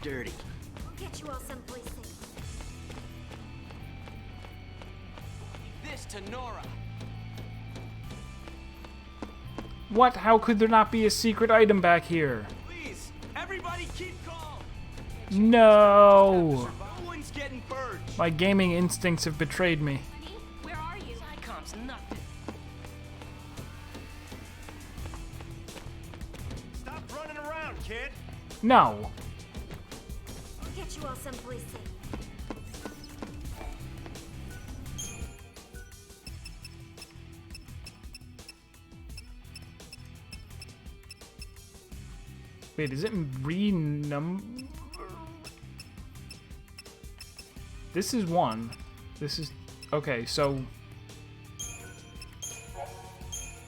dirty. We'll get you all someplace safe. This to Nora. What? How could there not be a secret item back here? Please, everybody keep calm. No! No one's getting purged. My gaming instincts have betrayed me. Honey, where are you? Psychom's nothing. Stop running around, kid. No. We'll get you all someplace safe. Wait, is it renumber? This is 1. This is... Okay, so...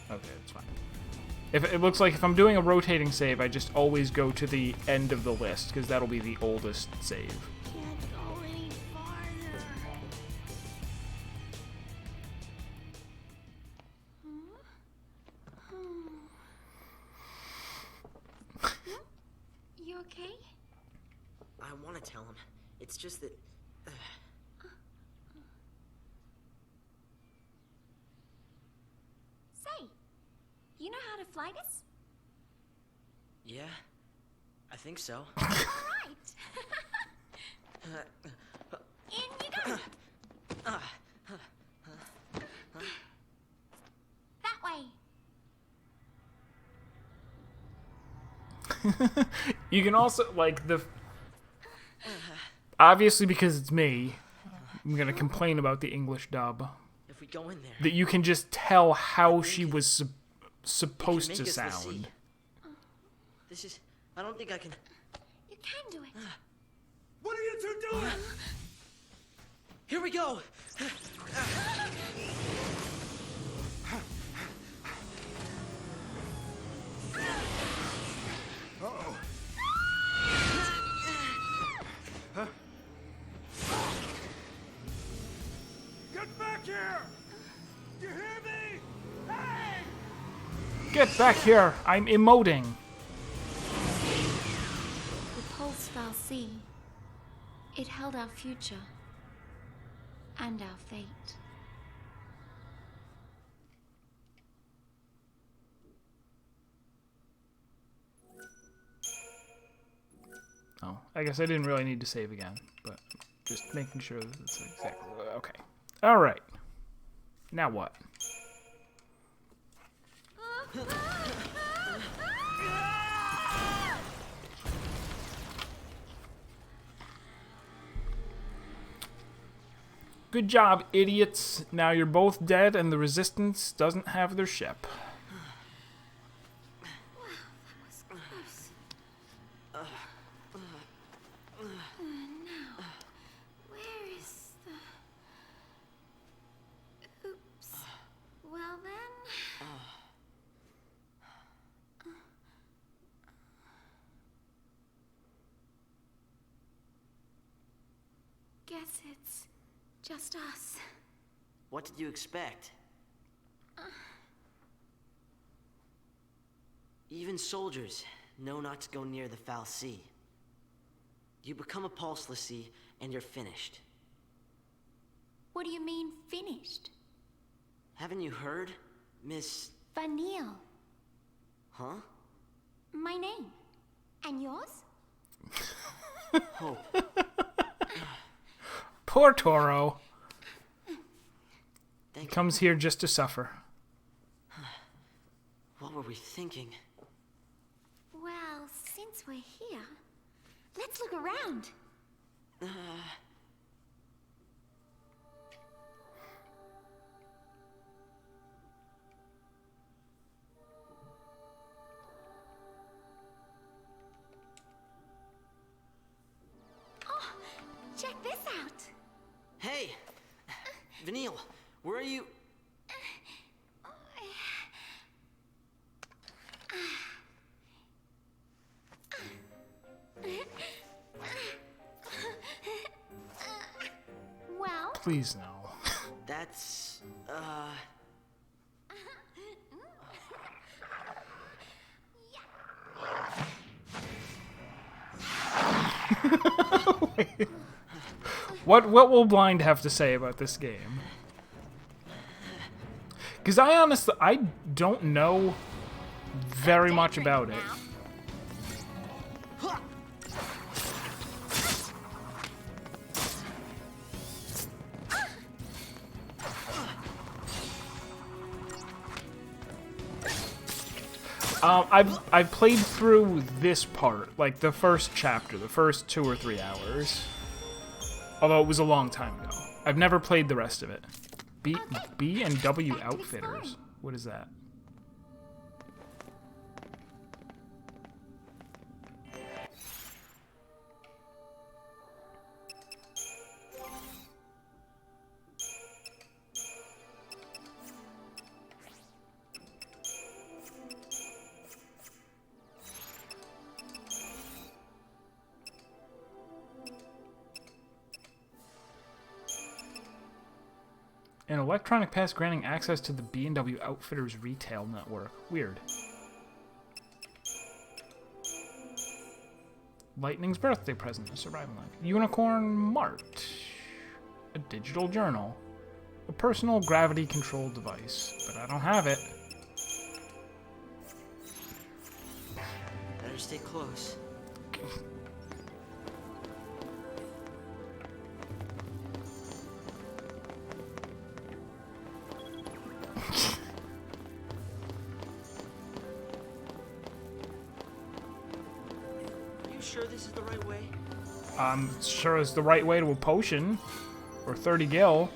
Okay, that's fine. If it looks like if I'm doing a rotating save, I just always go to the end of the list, because that'll be the oldest save. Can't go any farther. You okay? I want to tell him. It's just that... Say, you know how to fly this? Yeah, I think so. All right. In you go. That way. You can also, like, the... Obviously, because it's me, I'm gonna complain about the English dub. If we go in there... That you can just tell how she was supposed make to us the sound. sea. This is... I don't think I can... You can do it. What are you two doing? Here we go! Uh-oh. Get back here! You hear me? Hey! Get back here! I'm emoting. The pulse Fal'Cie. It held our future. And our fate. Oh, I guess I didn't really need to save again, but just making sure that it's exactly... Okay. Alright. Now what? Good job, idiots. Now you're both dead and the Resistance doesn't have their ship. Where is the... Oops. Well then... Guess it's just us. What did you expect? Even soldiers know not to go near the Fal'Cie. You become a Fal'Cie and you're finished. What do you mean, finished? Haven't you heard, Miss... Vanille. Huh? My name. And yours? Hope. Poor Toro. Thank you. Comes here just to suffer. What were we thinking? Well, since we're here, let's look around. Oh, check this out. Hey! Vanille, where are you? Well, Please no. That's... What will Blind have to say about this game? Because I don't know very much about it. I've played through this part, like the first chapter, the first 2 or 3 hours. Although it was a long time ago. I've never played the rest of it. B and W Outfitters. What is that? An electronic pass granting access to the B&W Outfitters retail network. Weird. Lightning's birthday present. A survival knife. Unicorn Mart. A digital journal. A personal gravity control device. But I don't have it. Better stay close. Sure this is the right way? I'm sure it's the right way to a potion. Or 30 gil.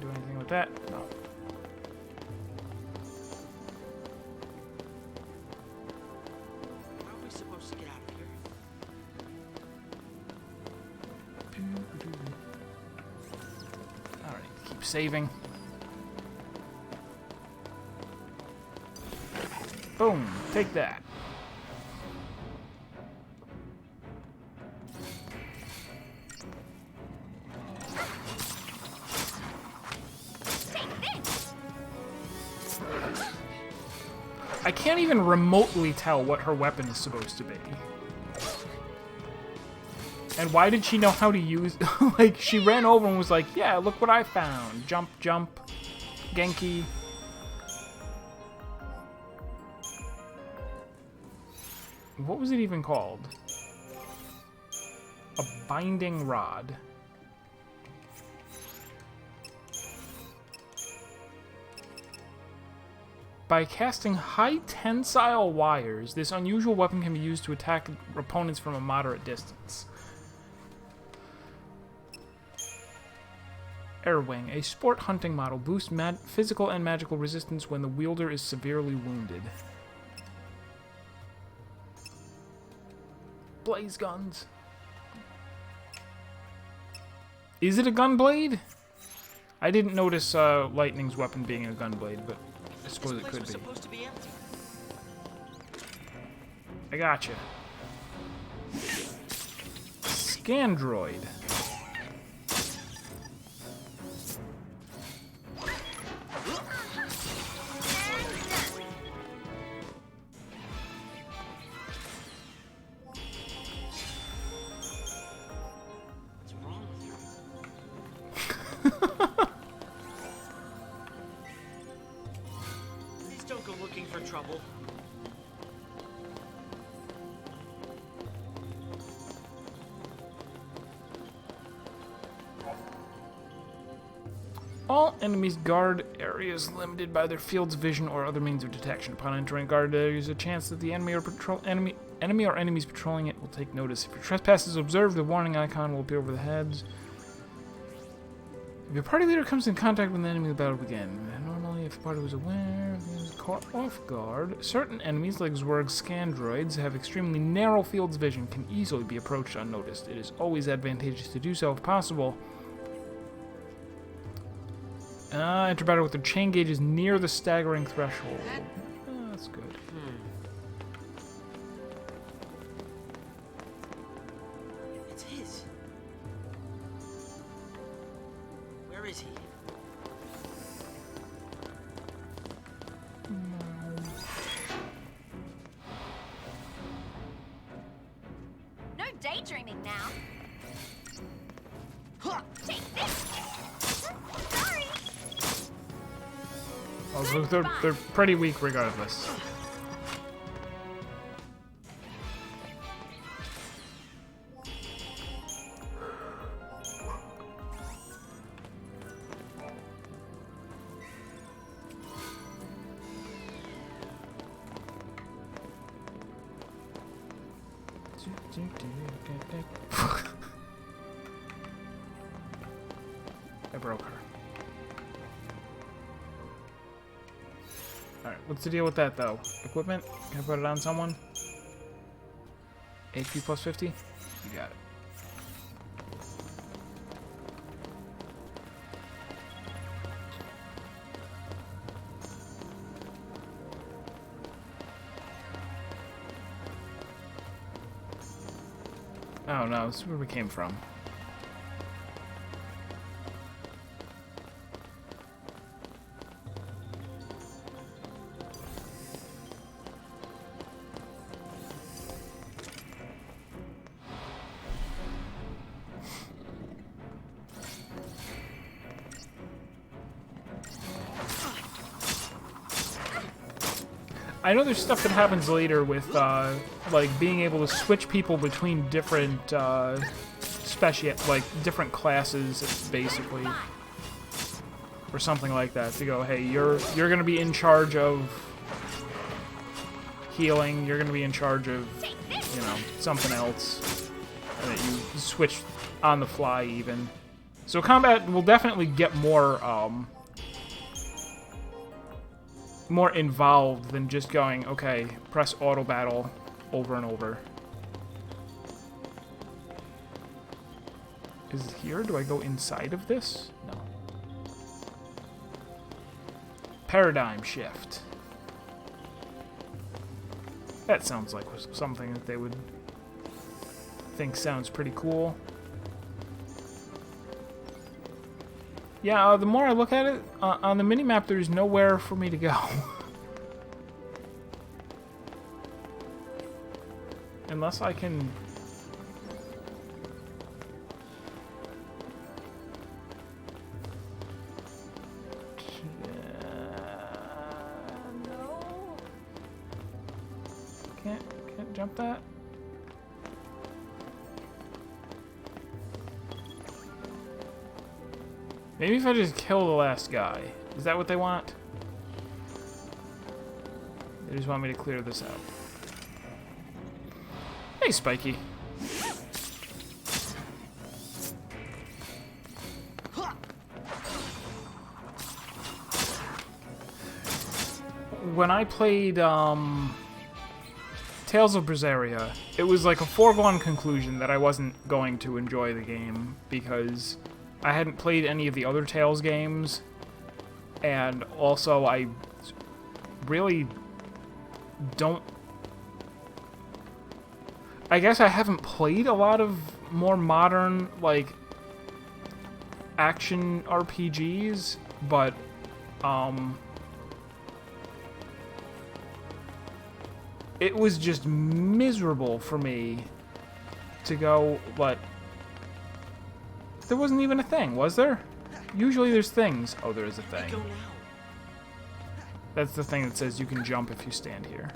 Do anything with that? No. How are we supposed to get out of here? Alright, keep saving. Boom, take that. I can't even remotely tell what her weapon is supposed to be. And why did she know how to use... like, she ran over and was like, yeah, look what I found. Jump, jump, Genki. What was it even called? A binding rod. By casting high tensile wires, this unusual weapon can be used to attack opponents from a moderate distance. Airwing, a sport hunting model, boosts physical and magical resistance when the wielder is severely wounded. Blaze guns. Is it a gunblade? I didn't notice Lightning's weapon being a gunblade, but I suppose it could be. Supposed to be empty. I gotcha. Scandroid. What's wrong with you? Please don't go looking for trouble. All enemies guard areas limited by their field's vision or other means of detection. Upon entering guard areas, a chance that the enemy or enemies patrolling it will take notice. If your trespass is observed, a warning icon will appear over the heads. If your party leader comes in contact with an enemy, the battle begins. Normally, if the party was aware, caught off guard. Certain enemies, like Zwerg's Scandroids, have extremely narrow field's vision, can easily be approached unnoticed. It is always advantageous to do so if possible. Enter battle with their chain gauges near the staggering threshold. Oh, that's good. It's his. Where is he? now. Take this. Sorry. Also, they're pretty weak regardless. I broke her. Alright, what's the deal with that though? Equipment? Can I put it on someone? HP plus 50? You got it. Oh no, this is where we came from. I know there's stuff that happens later with, like, being able to switch people between different, like, different classes, basically. Or something like that, to go, hey, you're gonna be in charge of healing, you're gonna be in charge of, you know, something else. And that you switch on the fly, even. So combat will definitely get more, more involved than just going, okay, press auto battle over and over. Is it here? Do I go inside of this? No. Paradigm shift. That sounds like something that they would think sounds pretty cool. Yeah, the more I look at it, on the minimap, there's nowhere for me to go. Unless I can... no. Can't jump that? Maybe if I just kill the last guy. Is that what they want? They just want me to clear this out. Hey, Spiky. When I played, Tales of Berseria, it was like a foregone conclusion that I wasn't going to enjoy the game because I hadn't played any of the other Tales games, and also I really don't... I guess I haven't played a lot of more modern, like, action RPGs, but, it was just miserable for me to go, what... There wasn't even a thing, was there? Usually there's things. Oh, there is a thing. That's the thing that says you can jump if you stand here.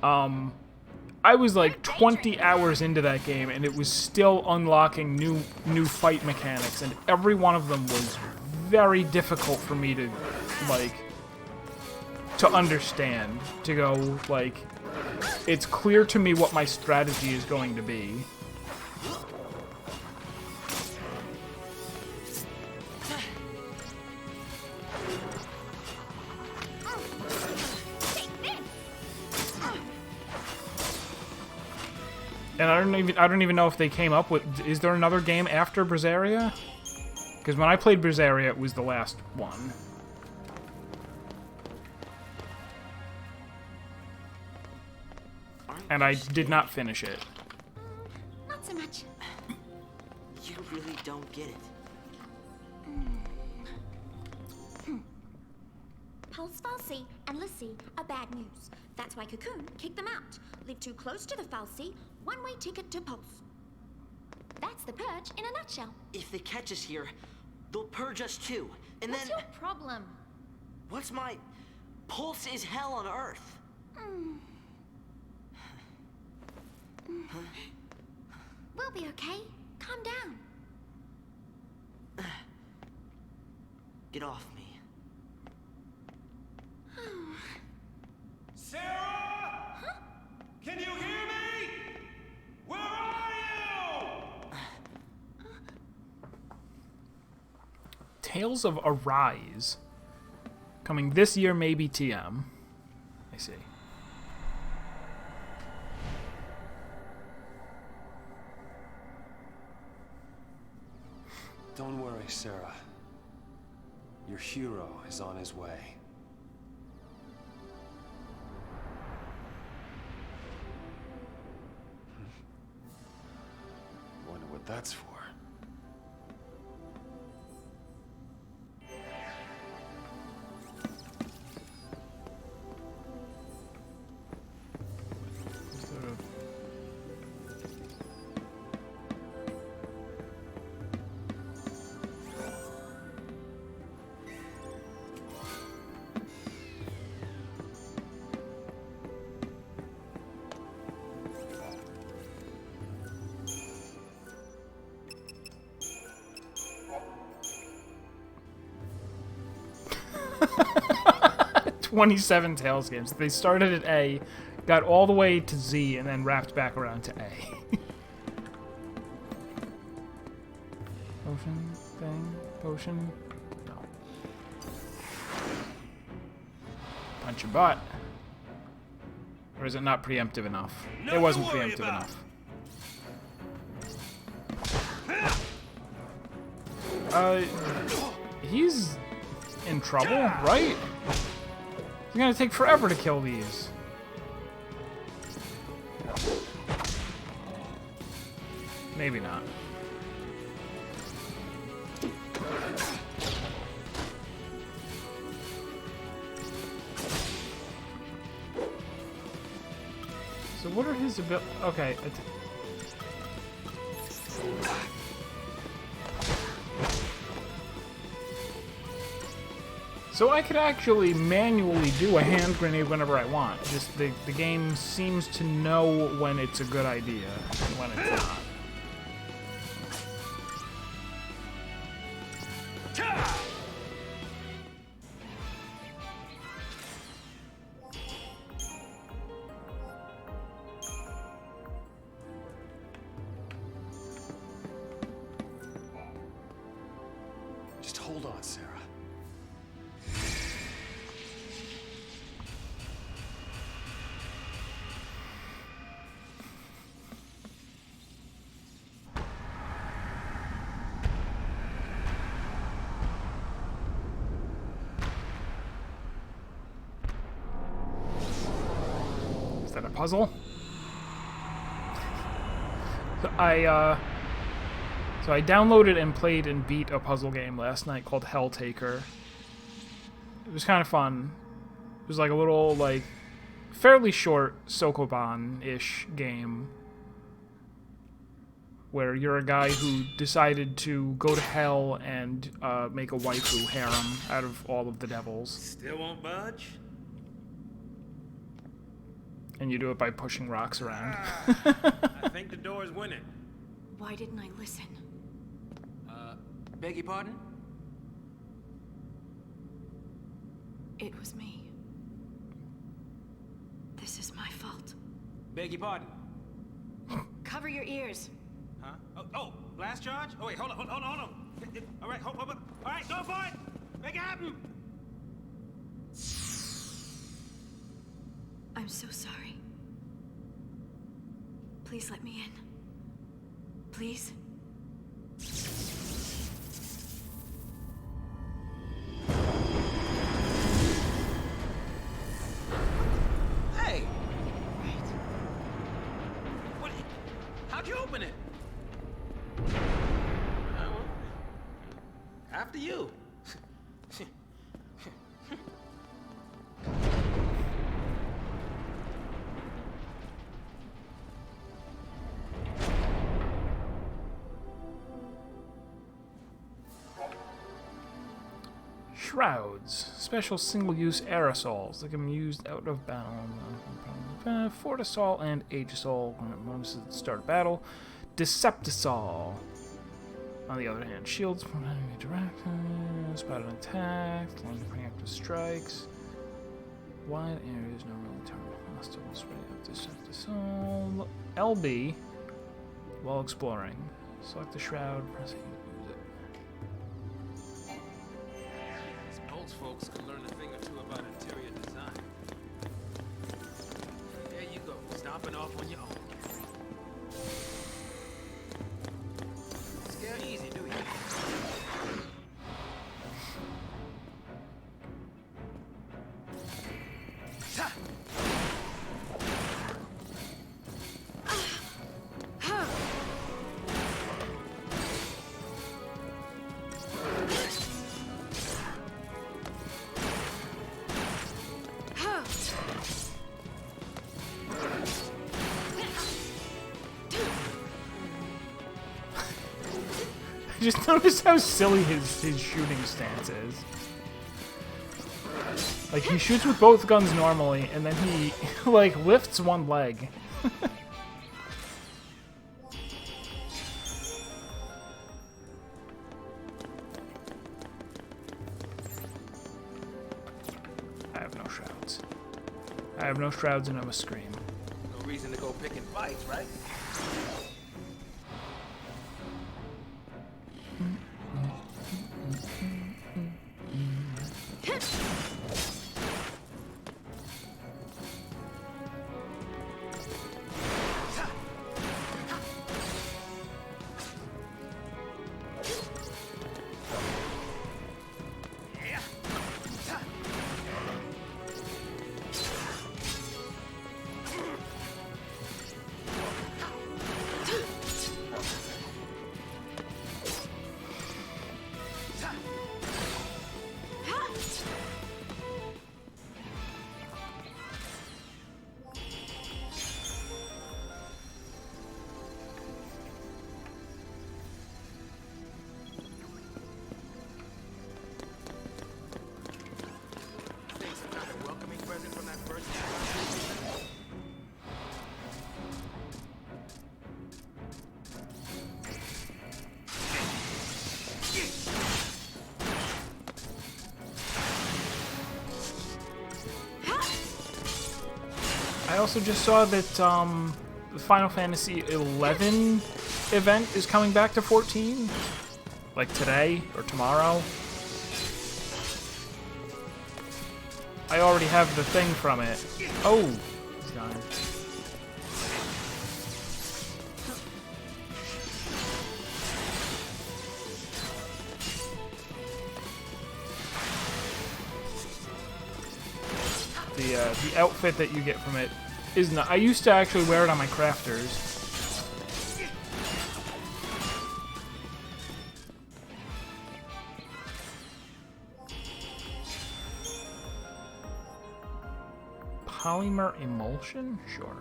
I was like 20 hours into that game, and it was still unlocking new fight mechanics, and every one of them was very difficult for me to, like, to understand. To go, like... It's clear to me what my strategy is going to be. And I don't even know if they came up with... Is there another game after Berseria? Because when I played Berseria, it was the last one. And I did not finish it. Not so much. You really don't get it. Fal'Cie and Fal'Cie are bad news. That's why Cocoon kicked them out. Live too close to the Fal'Cie, one-way ticket to Pulse. That's the purge in a nutshell. If they catch us here, they'll purge us too. And What's then... your problem? What's my... Pulse is hell on Earth. We'll be okay. Calm down. Get off me. Sarah? Huh? Can you hear me? Where are you? Tales of Arise. Coming this year, maybe TM. I see. Don't worry, Sarah. Your hero is on his way. Wonder what that's for. Of 27 Tales games. They started at A, got all the way to Z, and then wrapped back around to A. Potion thing? Potion? No. Punch your butt. Or is it not preemptive enough? It wasn't preemptive enough. He's in trouble, right? It's gonna take forever to kill these. Maybe not. So what are his abilities? Okay. So I could actually manually do a hand grenade whenever I want. Just the game seems to know when it's a good idea and when it's not. Just hold on, Sarah. Is that a puzzle? So I downloaded and played and beat a puzzle game last night called Helltaker. It was kind of fun. It was like a little, like, fairly short Sokoban-ish game where you're a guy who decided to go to hell and make a waifu harem out of all of the devils. Still won't budge? And you do it by pushing rocks around. I think the door's winning. Why didn't I listen? Beg your pardon? It was me. This is my fault. Beg your pardon? Cover your ears. Huh? Oh, blast charge? Oh, wait, hold on. All right, hold. All right, go for it! Make it happen! I'm so sorry. Please let me in. Please? Hey! What? How'd you open it? After you. Shrouds. Special single-use aerosols that can be used out of battle. Fortisol and Aegisol. Bonuses at the start of battle. Deceptisol. On the other hand, shields from enemy direct. Spotted attack. Long preemptive strikes. Wide areas, no really target hostiles. Deceptisol. LB. While exploring. Select the shroud. Press A to use it. These Pulse folks can learn a thing or two about interior design. There you go, stomping off on your own. Scare easy, do you? Just notice how silly his shooting stance is. Like, he shoots with both guns normally, and then he, like, lifts one leg. I have no shrouds. I have no shrouds and I must scream. No reason to go picking fights, right? I also just saw that the Final Fantasy XI event is coming back to 14, like today or tomorrow. I already have the thing from it. Oh, he's gone. The outfit that you get from it is not. I used to actually wear it on my crafters. Polymer emulsion? Sure.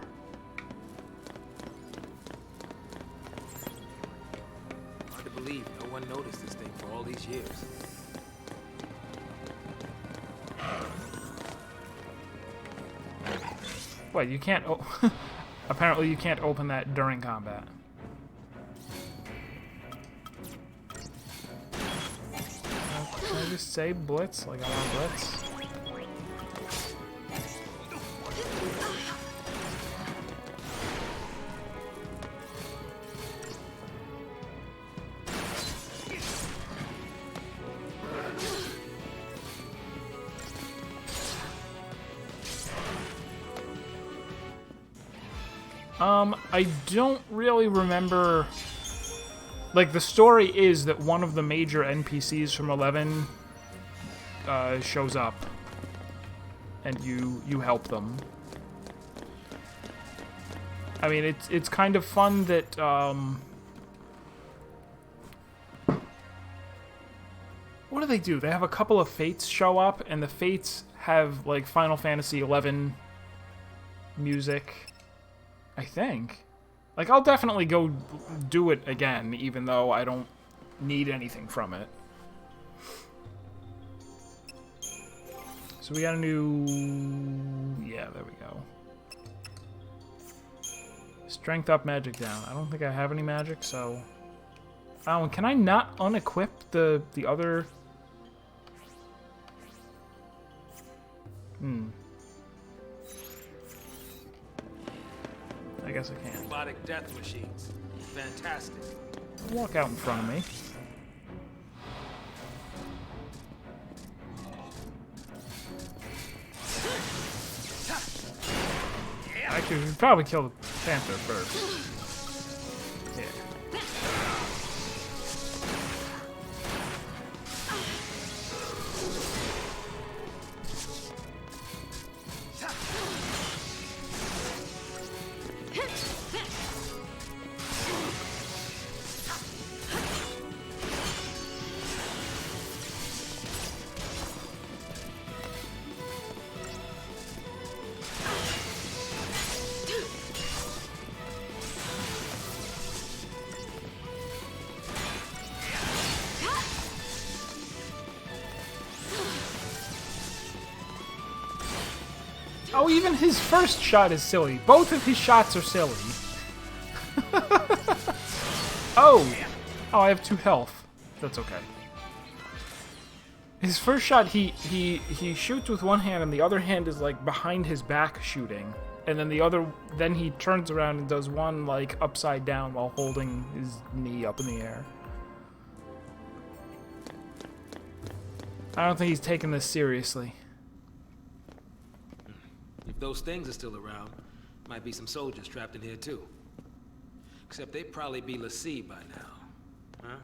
Hard to believe no one noticed this thing for all these years. What, you can't apparently you can't open that during combat. Can I just say blitz? Like I want blitz? I don't really remember. Like, the story is that one of the major NPCs from 11 shows up, and you help them. I mean, it's kind of fun that what do they do? They have a couple of Fates show up, and the Fates have like Final Fantasy XI music. I think. Like, I'll definitely go do it again, even though I don't need anything from it. So we got a new... Yeah, there we go. Strength up, magic down. I don't think I have any magic, so... Oh, and can I not unequip the other... I guess I can. Robotic death machines. Fantastic. Walk out in front of me. Actually, we should probably kill the panther first. Yeah. Oh, even his first shot is silly. Both of his shots are silly. Oh! Oh, I have 2 health. That's okay. His first shot, he shoots with one hand, and the other hand is like behind his back shooting. And then then he turns around and does one like upside down while holding his knee up in the air. I don't think he's taking this seriously. If those things are still around, might be some soldiers trapped in here too. Except they'd probably be Fal'Cie by now. Huh?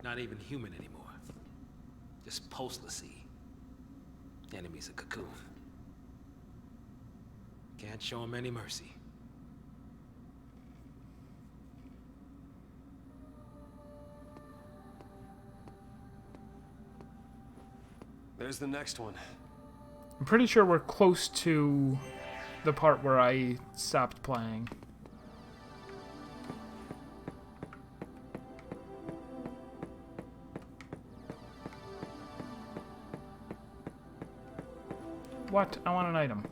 Not even human anymore. Just post-Fal'Cie. Enemy's a cocoon. Can't show him any mercy. There's the next one. I'm pretty sure we're close to the part where I stopped playing. What? I want an item.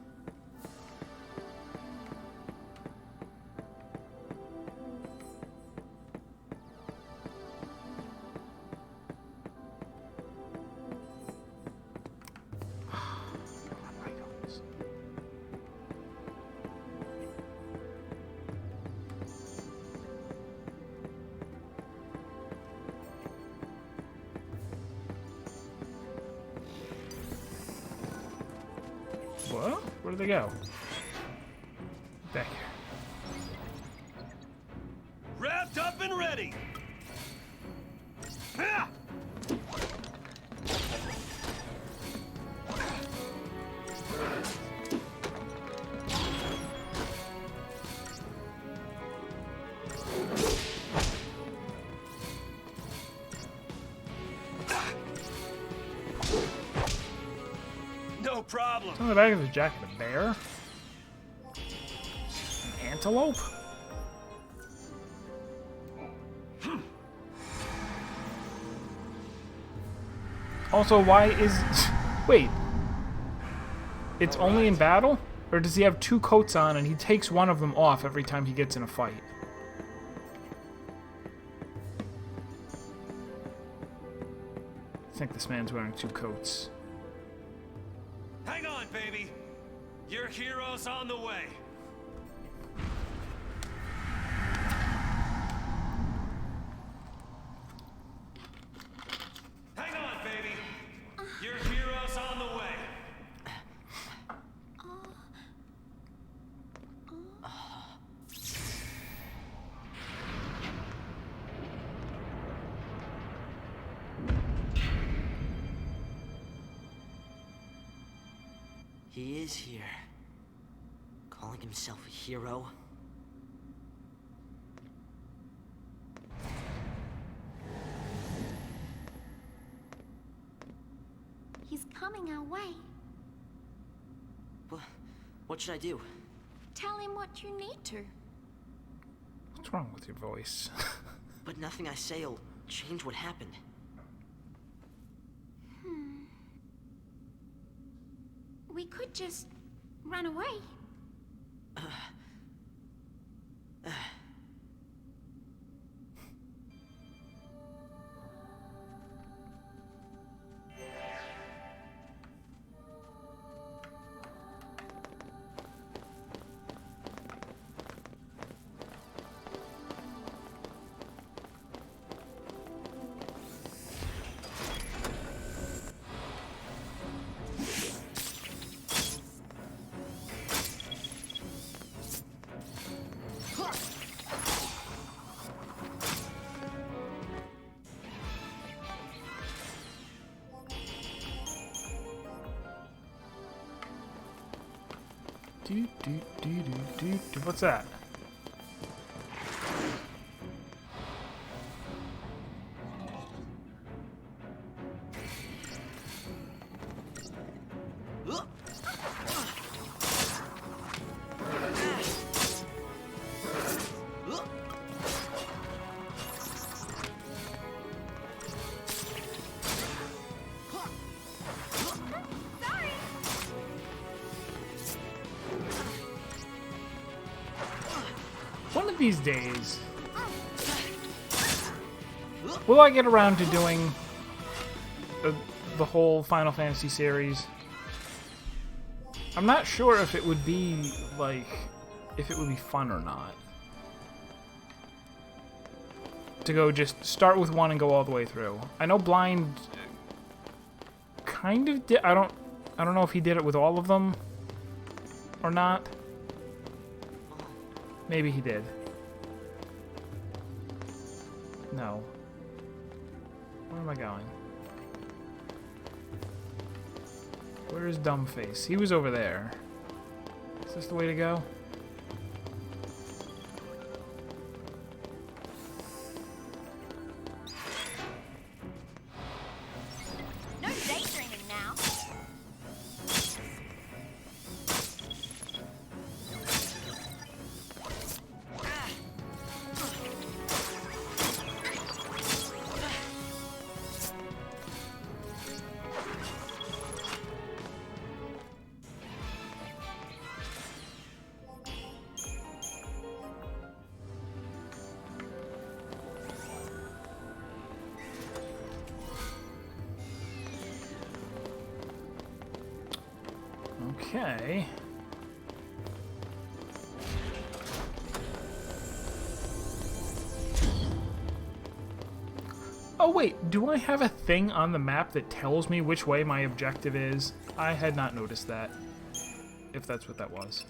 What? Where did they go? Back here. Wrapped up and ready. Ah! No problem. On the back of his jacket, a bear? An antelope? Also, why is... Wait. It's only in battle? Or does he have 2 coats on and he takes one of them off every time he gets in a fight? I think this man's wearing 2 coats. Hang on, baby. Your hero's on the way. Hang on, baby. Your hero's on the way. He is here. Calling himself a hero. He's coming our way. What should I do? Tell him what you need to. What's wrong with your voice? But nothing I say will change what happened. just run away. What's that? One of these days, will I get around to doing the whole Final Fantasy series? I'm not sure if it would be, like, if it would be fun or not. To go just start with one and go all the way through. I know Blind kind of did, I don't know if he did it with all of them or not. Maybe he did. No. Where am I going? Where is Dumbface? He was over there. Is this the way to go? No daydreaming now. Okay. Oh wait, do I have a thing on the map that tells me which way my objective is? I had not noticed that. If that's what that was.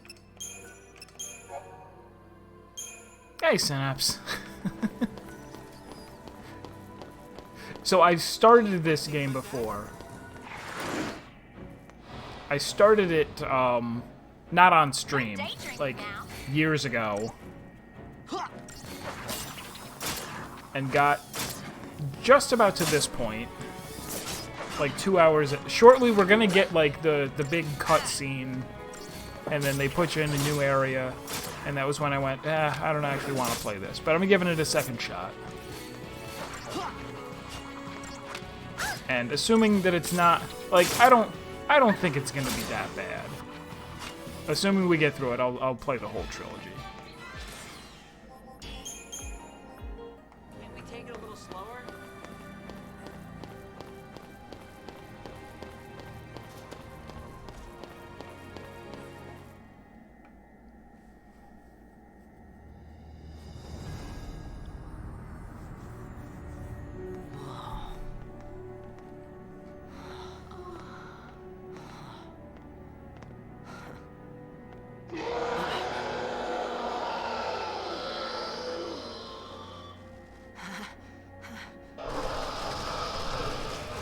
Hey, Synapse. So I've started this game before. I started it, not on stream, like, years ago. And got just about to this point. Like 2 hours. Shortly, we're gonna get, like, the big cutscene. And then they put you in a new area. And that was when I went, I don't actually want to play this. But I'm giving it a second shot. And assuming that it's not, like, I don't think it's gonna be that bad. Assuming we get through it, I'll play the whole trilogy. Can we take it a little slower?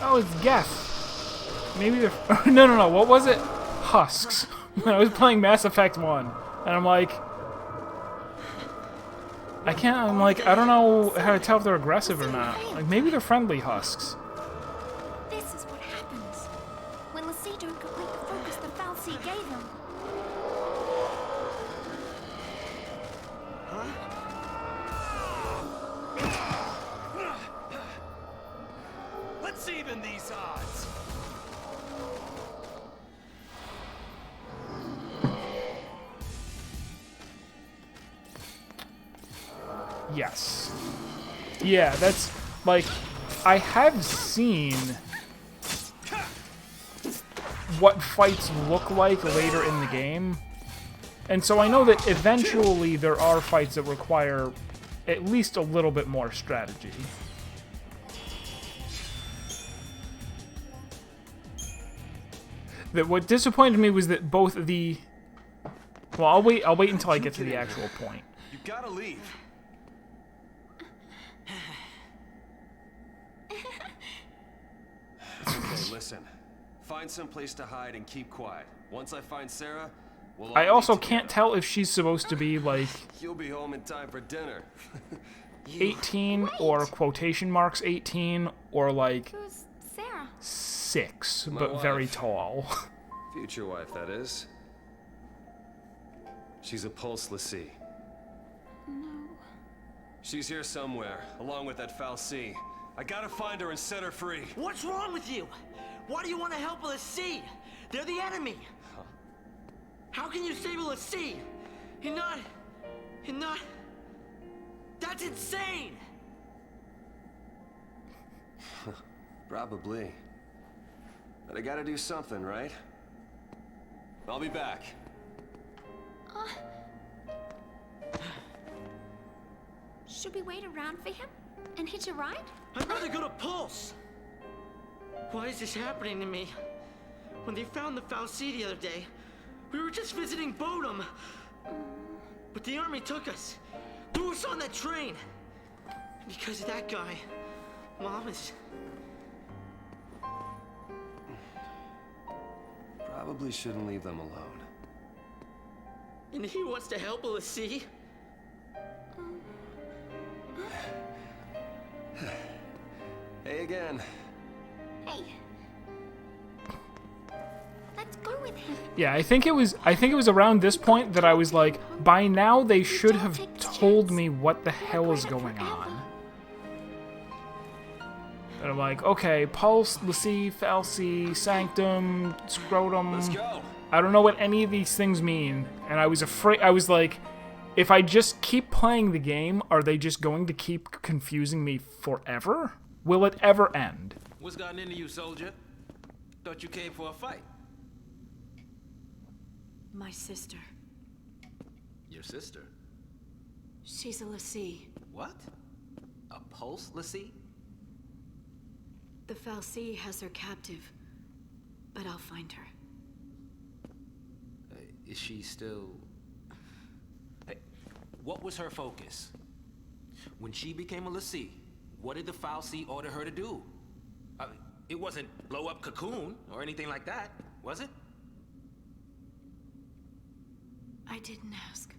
Oh, it's Geth. Maybe they're... No. What was it? Husks. When I was playing Mass Effect 1. And I'm like... I don't know how to tell if they're aggressive or not. Like, maybe they're friendly Husks. This is what happens when Lassie don't complete the focus the Fal'Cie gave him. Let's even these odds. Yes. Yeah, that's, like, I have seen what fights look like later in the game. And so I know that eventually there are fights that require at least a little bit more strategy. That what disappointed me was that both of the... Well, I'll wait until I get to the actual point. You gotta leave. Okay, listen. Find some place to hide and keep quiet. Once I find Sarah, we'll all I also meet can't together. tell if she's supposed to be, like, You'll be home in time for dinner. 18 or quotation marks 18 or, like, Who's Sarah? 6, My but very wife. tall. Future wife, that is. She's a Fal'Cie. No. She's here somewhere, along with that Fal'Cie. I gotta find her and set her free. What's wrong with you? Why do you want to help LaCie? They're the enemy. Huh? How can you save LaCie? You're not... That's insane! Probably. But I gotta do something, right? I'll be back. Should we wait around for him and hitch a ride? I'd rather go to Pulse. Why is this happening to me? When they found the Fal'Cie the other day, we were just visiting Bodum. But the army took us, threw us on that train. And because of that guy, Mom is... Probably shouldn't leave them alone. And he wants to help LaCie. Hey again. Hey. Let's go with him. Yeah, I think it was around this point that I was like, by now they should have told me what the hell is going on. And I'm like, okay, Pulse, LaCie, Fal'Cie, Sanctum, Scrotum. Let's go. I don't know what any of these things mean, and I was afraid. I was like, if I just keep playing the game, are they just going to keep confusing me forever? Will it ever end? What's gotten into you, soldier? Thought you came for a fight. My sister. Your sister? She's a LaCie. What? A Fal'Cie? The Fal'Cie has her captive, but I'll find her. Is she still... Hey, what was her focus? When she became a LaCie, what did the Fal'Cie order her to do? It wasn't blow up Cocoon or anything like that, was it? I didn't ask.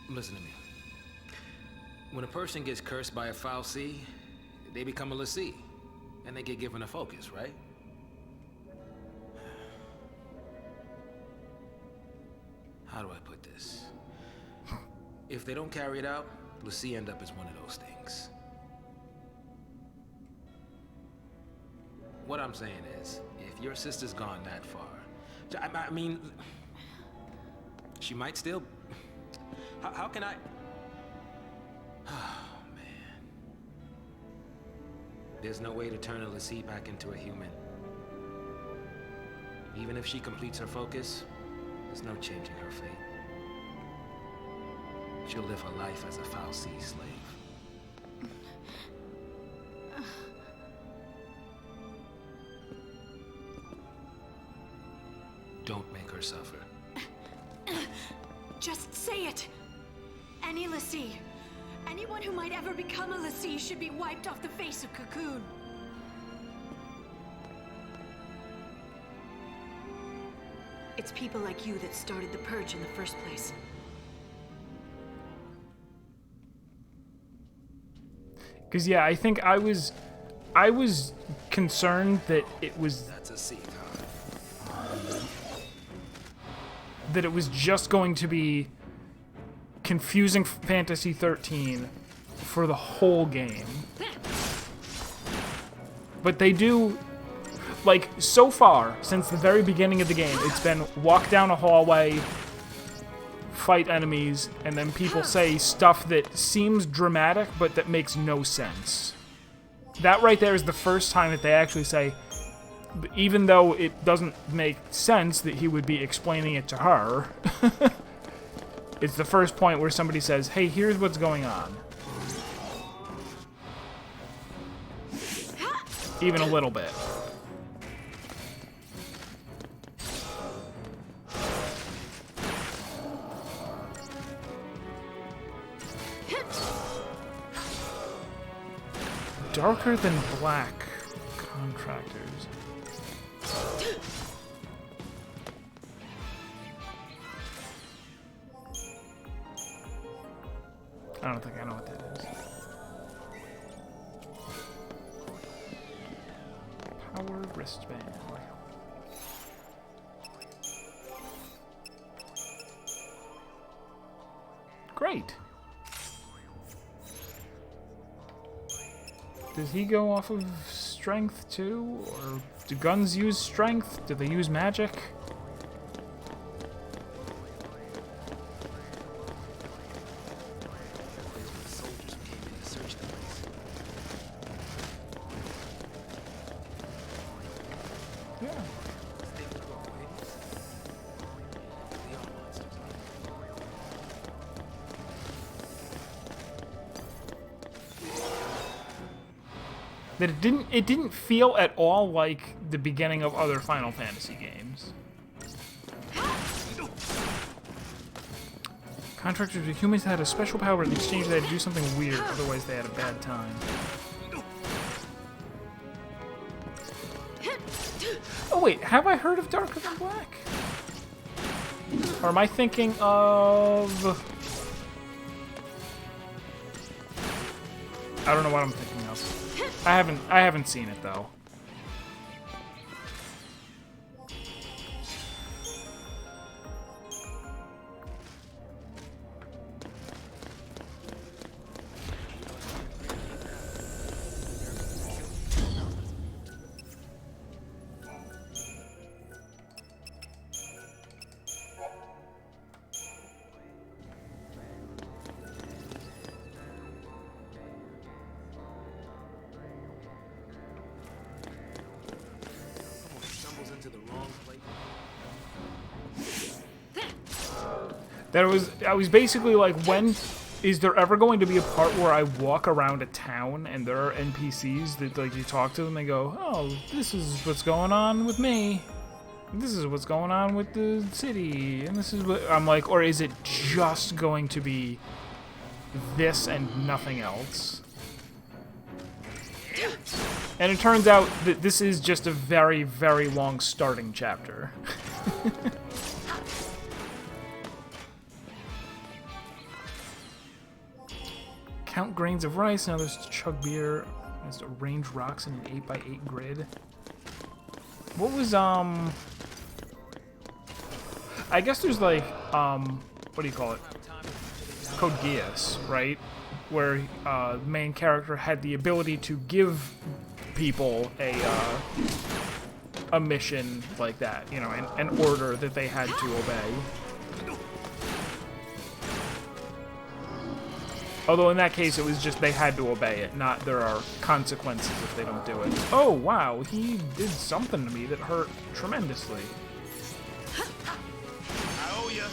Listen to me. When a person gets cursed by a Fal'Cie, they become a LaCie, and they get given a focus, right? How do I put this? If they don't carry it out, LaCie end up as one of those things. What I'm saying is, if your sister's gone that far, I mean, she might still... How can I... Oh, man. There's no way to turn a LaCie back into a human. Even if she completes her focus, there's no changing her fate. She'll live her life as a Fal'Cie slave. Don't make her suffer. Just say it! Any LaCie. Anyone who might ever become a LaCie should be wiped off the face of Cocoon. It's people like you that started the Purge in the first place. Because yeah, I think I was concerned that it was That's a seat, huh? that it was just going to be confusing Fantasy 13 for the whole game. But they do, like, so far, since the very beginning of the game, it's been walk down a hallway, fight enemies, and then people say stuff that seems dramatic, but that makes no sense. That right there is the first time that they actually say, even though it doesn't make sense that he would be explaining it to her, it's the first point where somebody says, hey, here's what's going on. Even a little bit. Darker than black contractors. I don't think I know what that is. Power wristband. Great. Does he go off of strength too? Or do guns use strength? Do they use magic? Soldiers came in to search the place. Yeah. They would go away. They are monsters. That it didn't feel at all like the beginning of other Final Fantasy games. Contractors with humans had a special power in exchange they had to do something weird, otherwise they had a bad time. Oh wait, have I heard of Darker Than Black? Or am I thinking of... I don't know what I'm thinking of. I haven't seen it though. Into the wrong place. I was basically like, when is there ever going to be a part where I walk around a town and there are NPCs that, like, you talk to them and go, oh, this is what's going on with me. This is what's going on with the city. And this is what I'm like, or is it just going to be this and nothing else? And it turns out that this is just a very, very long starting chapter. Count grains of rice, now there's chug beer, there's arrange rocks in an 8x8 grid. What was, I guess there's like, what do you call it? Code Geass, right? Where the main character had the ability to give people a mission like that, you know, an order that they had to obey. Although in that case it was just they had to obey it, not there are consequences if they don't do it. Oh wow, he did something to me that hurt tremendously. I owe ya.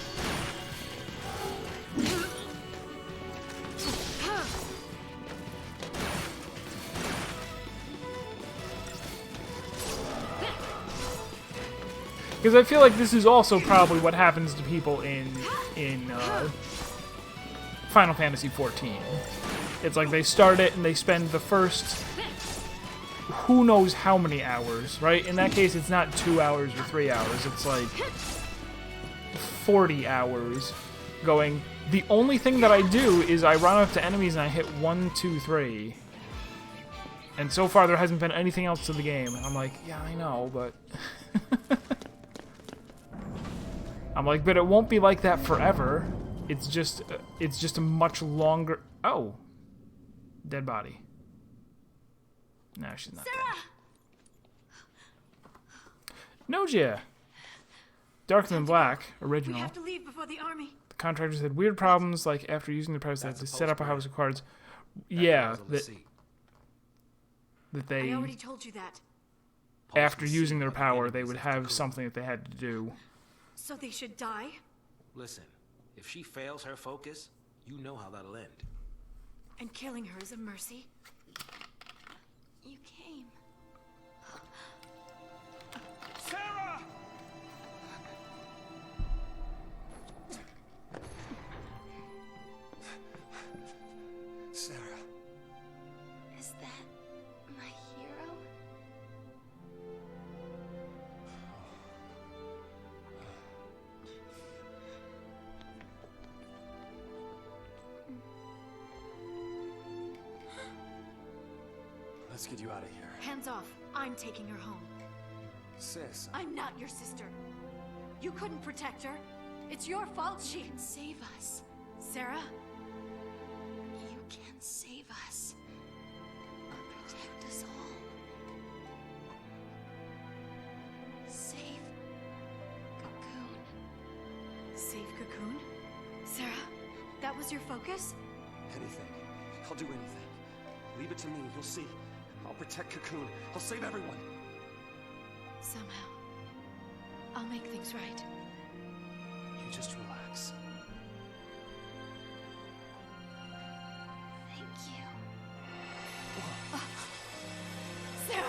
Because I feel like this is also probably what happens to people in Final Fantasy XIV. It's like they start it and they spend the first who knows how many hours, right? In that case, it's not 2 hours or 3 hours. It's like 40 hours going, the only thing that I do is I run up to enemies and I hit 1, 2, 3. And so far there hasn't been anything else to the game. And I'm like, yeah, I know, but... I'm like, but it won't be like that forever. It's just a much longer... Oh. Dead body. No, she's not dead. Nogia. Darker Than Black, We original. have to leave before the army. The contractors had weird problems, like after using their powers, they had to set up a house of cards. Yeah, that I they, already told you that. after using their power, they would have something that they had to do. So they should die? Listen, if she fails her focus, you know how that'll end. And killing her is a mercy? You came. Sarah! Sarah. Is that my hero? Let's get you out of here. Hands off. I'm taking her home. Sis. I'm not your sister. You couldn't protect her. It's your fault she can save us. Sarah? You can save us. Protect us all. Save Cocoon. Save Cocoon? Sarah, that was your focus? Anything. I'll do anything. Leave it to me. You'll see. I'll protect Cocoon. I'll save everyone. Somehow, I'll make things right. You just relax. Thank you. Sarah!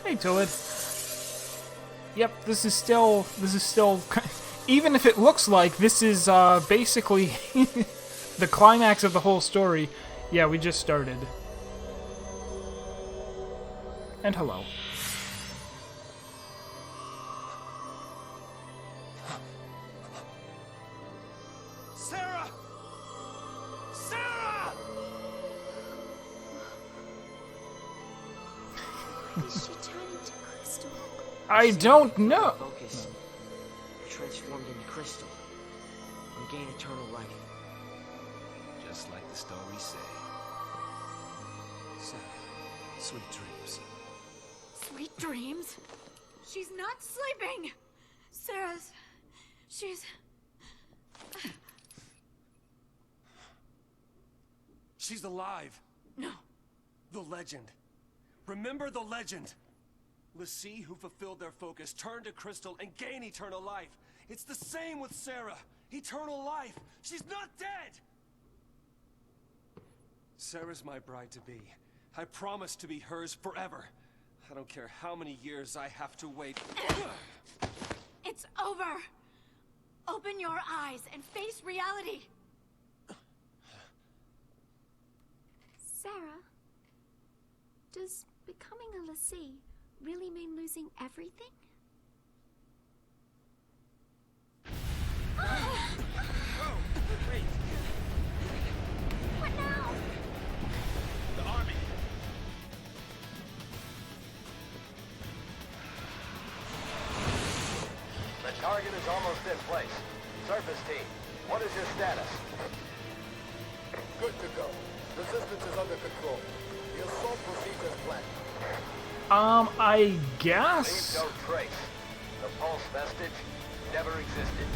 Hey, Tulid. Yep, this is still, even if it looks like this is basically the climax of the whole story. Yeah, we just started. And hello. Sarah! Sarah! Did she turn into crystal? I don't know. Focus. Transformed into crystal. And gain eternal life. Just like the stories say. Sarah. Sweet dreams. Sweet dreams? She's not sleeping! Sarah's... she's... She's alive. No. The legend. Remember the legend. LaCie, who fulfilled their focus, turned to crystal and gained eternal life. It's the same with Sarah. Eternal life. She's not dead! Sarah's my bride-to-be. I promise to be hers forever. I don't care how many years I have to wait. It's over! Open your eyes and face reality! Sarah, does becoming a LaCie really mean losing everything? Oh, wait. What now? The army. The target is almost in place. Surface team, what is your status? Good to go. Resistance is under control. The assault proceeds as planned. I Leave guess. no trace. The pulse vestige never existed.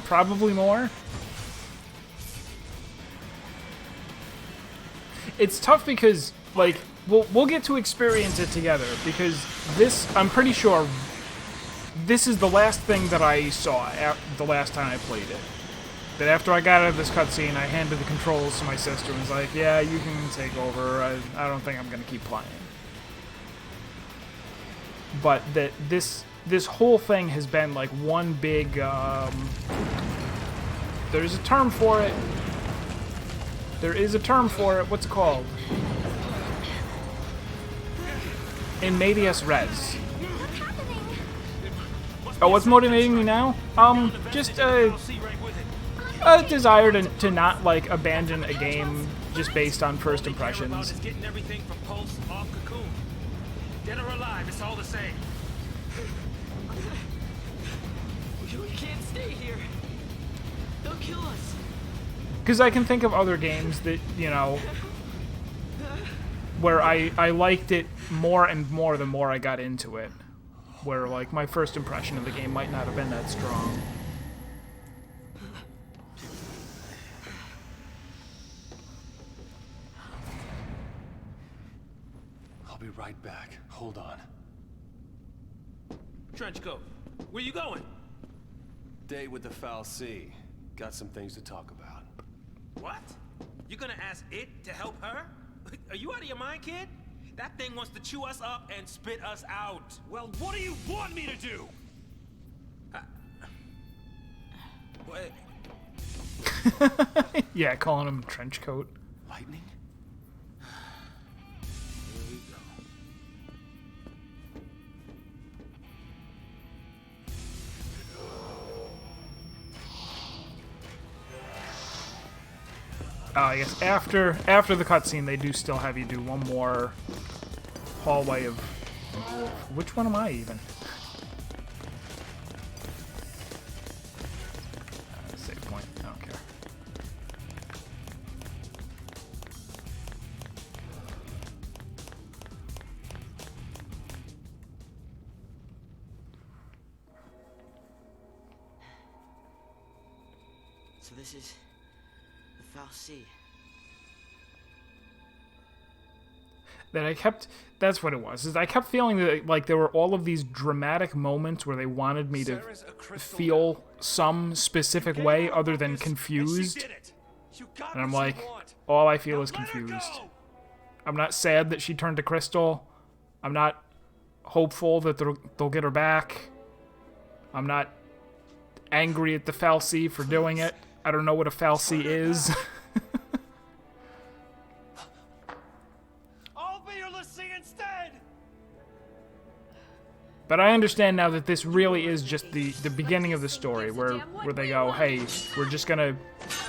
Probably more. It's tough because, like, we'll get to experience it together, because this, I'm pretty sure, this is the last thing that I saw the last time I played it. That after I got out of this cutscene, I handed the controls to my sister and was like, yeah, you can take over, I don't think I'm gonna keep playing. But that this whole thing has been like one big, there's a term for it. There is a term for it. What's it called? In medias res. What's happening? Oh, what's motivating me now? Just a desire to not, like, abandon a game just based on first impressions. Getting everything from Pulse off Cocoon. Dead or alive, it's all the same. We can't stay here. They'll kill us. Because I can think of other games that, you know, where I liked it more and more the more I got into it. Where, like, my first impression of the game might not have been that strong. I'll be right back. Hold on. Trenchcoat, where you going? Date with the Fal'Cie. Got some things to talk about. What? You gonna ask it to help her? Are you out of your mind, kid? That thing wants to chew us up and spit us out. Well, what do you want me to do? What? Yeah, calling him trench coat. Lightning? Here we go. I guess after the cutscene, they do still have you do one more hallway of... Which one am I even? Save point. I don't care. So this is the Fal'Cie. That I kept... That's what it was. Is I kept feeling that, like, there were all of these dramatic moments where they wanted me to Sarah's a crystal feel now. some specific You way gave her other than focus, and she confused. did it. You got And I'm what you like, want. all I feel Now is let her confused. go. I'm not sad that she turned to Crystal. I'm not hopeful that they'll get her back. I'm not angry at the Fal'Cie for doing it. I don't know what a Fal'Cie is. I'll be your Lassie instead. But I understand now that this really is just the beginning of the story, where they go, hey, we're just gonna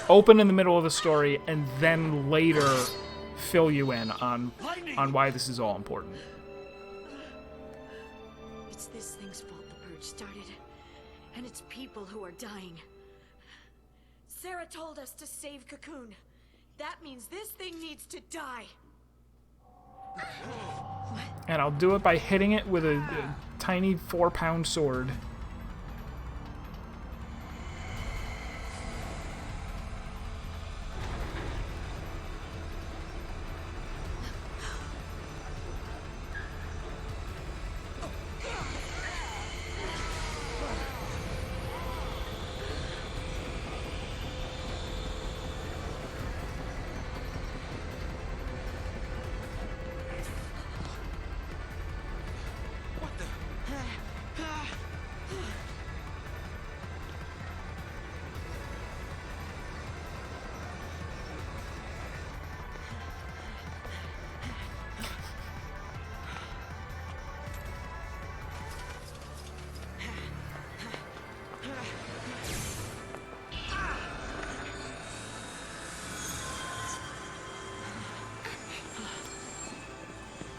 open in the middle of the story and then later fill you in on why this is all important. It's this thing's fault the purge started. And it's people who are dying. Sarah told us to save Cocoon. That means this thing needs to die. And I'll do it by hitting it with a tiny 4-pound sword.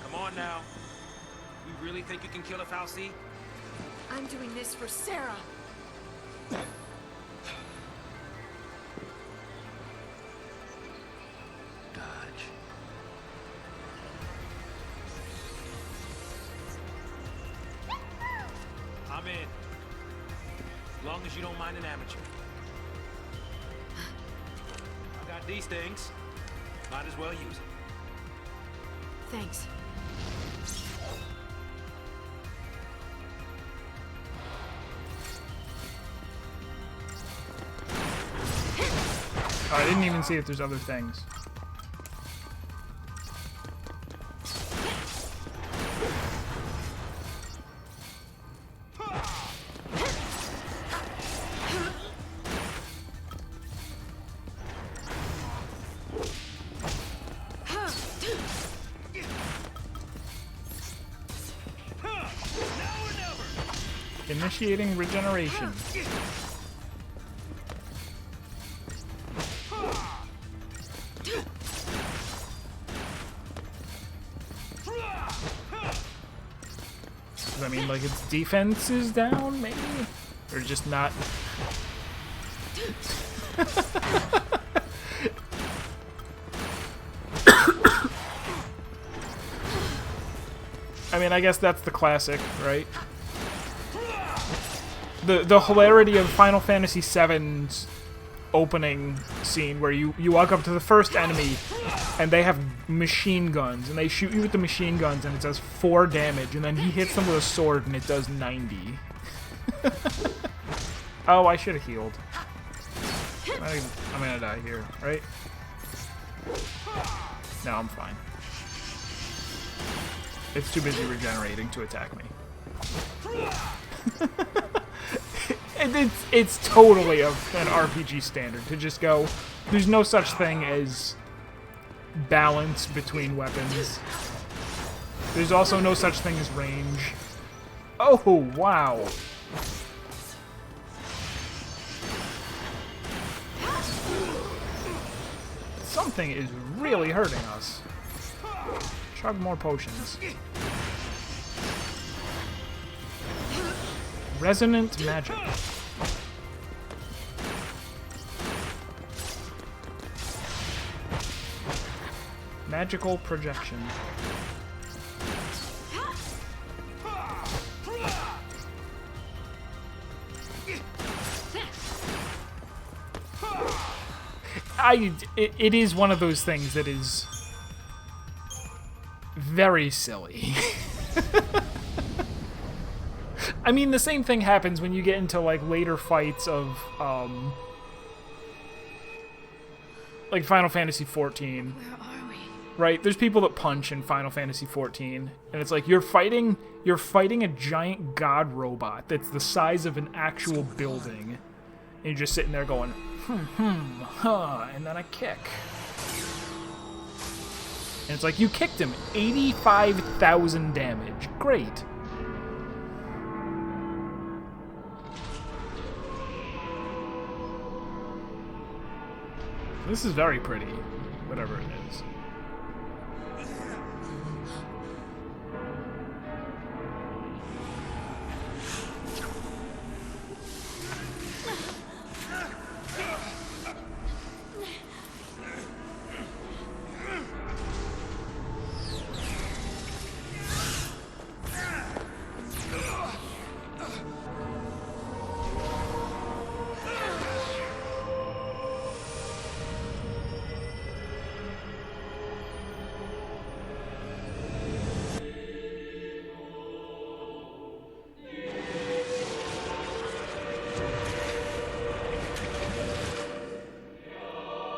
Come on now. You really think you can kill a Fal'Cie? I'm doing this for Sarah. Dodge. I'm in. As long as you don't mind an amateur. I got these things. Might as well use them. Thanks. I didn't even see if there's other things. Initiating regeneration. Does that mean, like, its defense is down, maybe? Or just not... I mean, I guess that's the classic, right? The hilarity of Final Fantasy VII's opening scene where you walk up to the first enemy and they have machine guns and they shoot you with the machine guns and it does 4 damage and then he hits them with a sword and it does 90. Oh, I should have healed. I'm gonna die here, right? No, I'm fine. It's too busy regenerating to attack me. And it's totally an RPG standard to just go, there's no such thing as balance between weapons. There's also no such thing as range. Oh, wow. Something is really hurting us. Chug more potions. Resonant magic. Magical projection. It is one of those things that is very silly. I mean, the same thing happens when you get into, like, later fights of, like, Final Fantasy XIV. Where are we? Right? There's people that punch in Final Fantasy XIV, and it's like, you're fighting a giant god robot that's the size of an actual building, and you're just sitting there going, and then I kick. And it's like, you kicked him, 85,000 damage. Great. This is very pretty, whatever it is.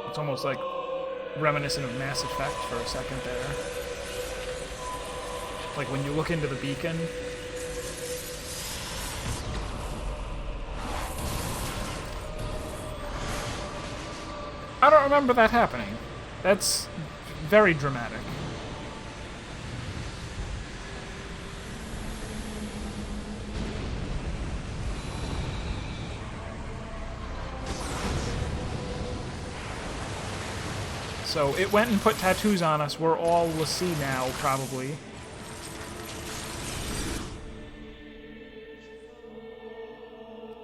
It's almost like reminiscent of Mass Effect for a second there. Like when you look into the beacon. I don't remember that happening. That's very dramatic. So it went and put tattoos on us. We're all Fal'Cie now, probably.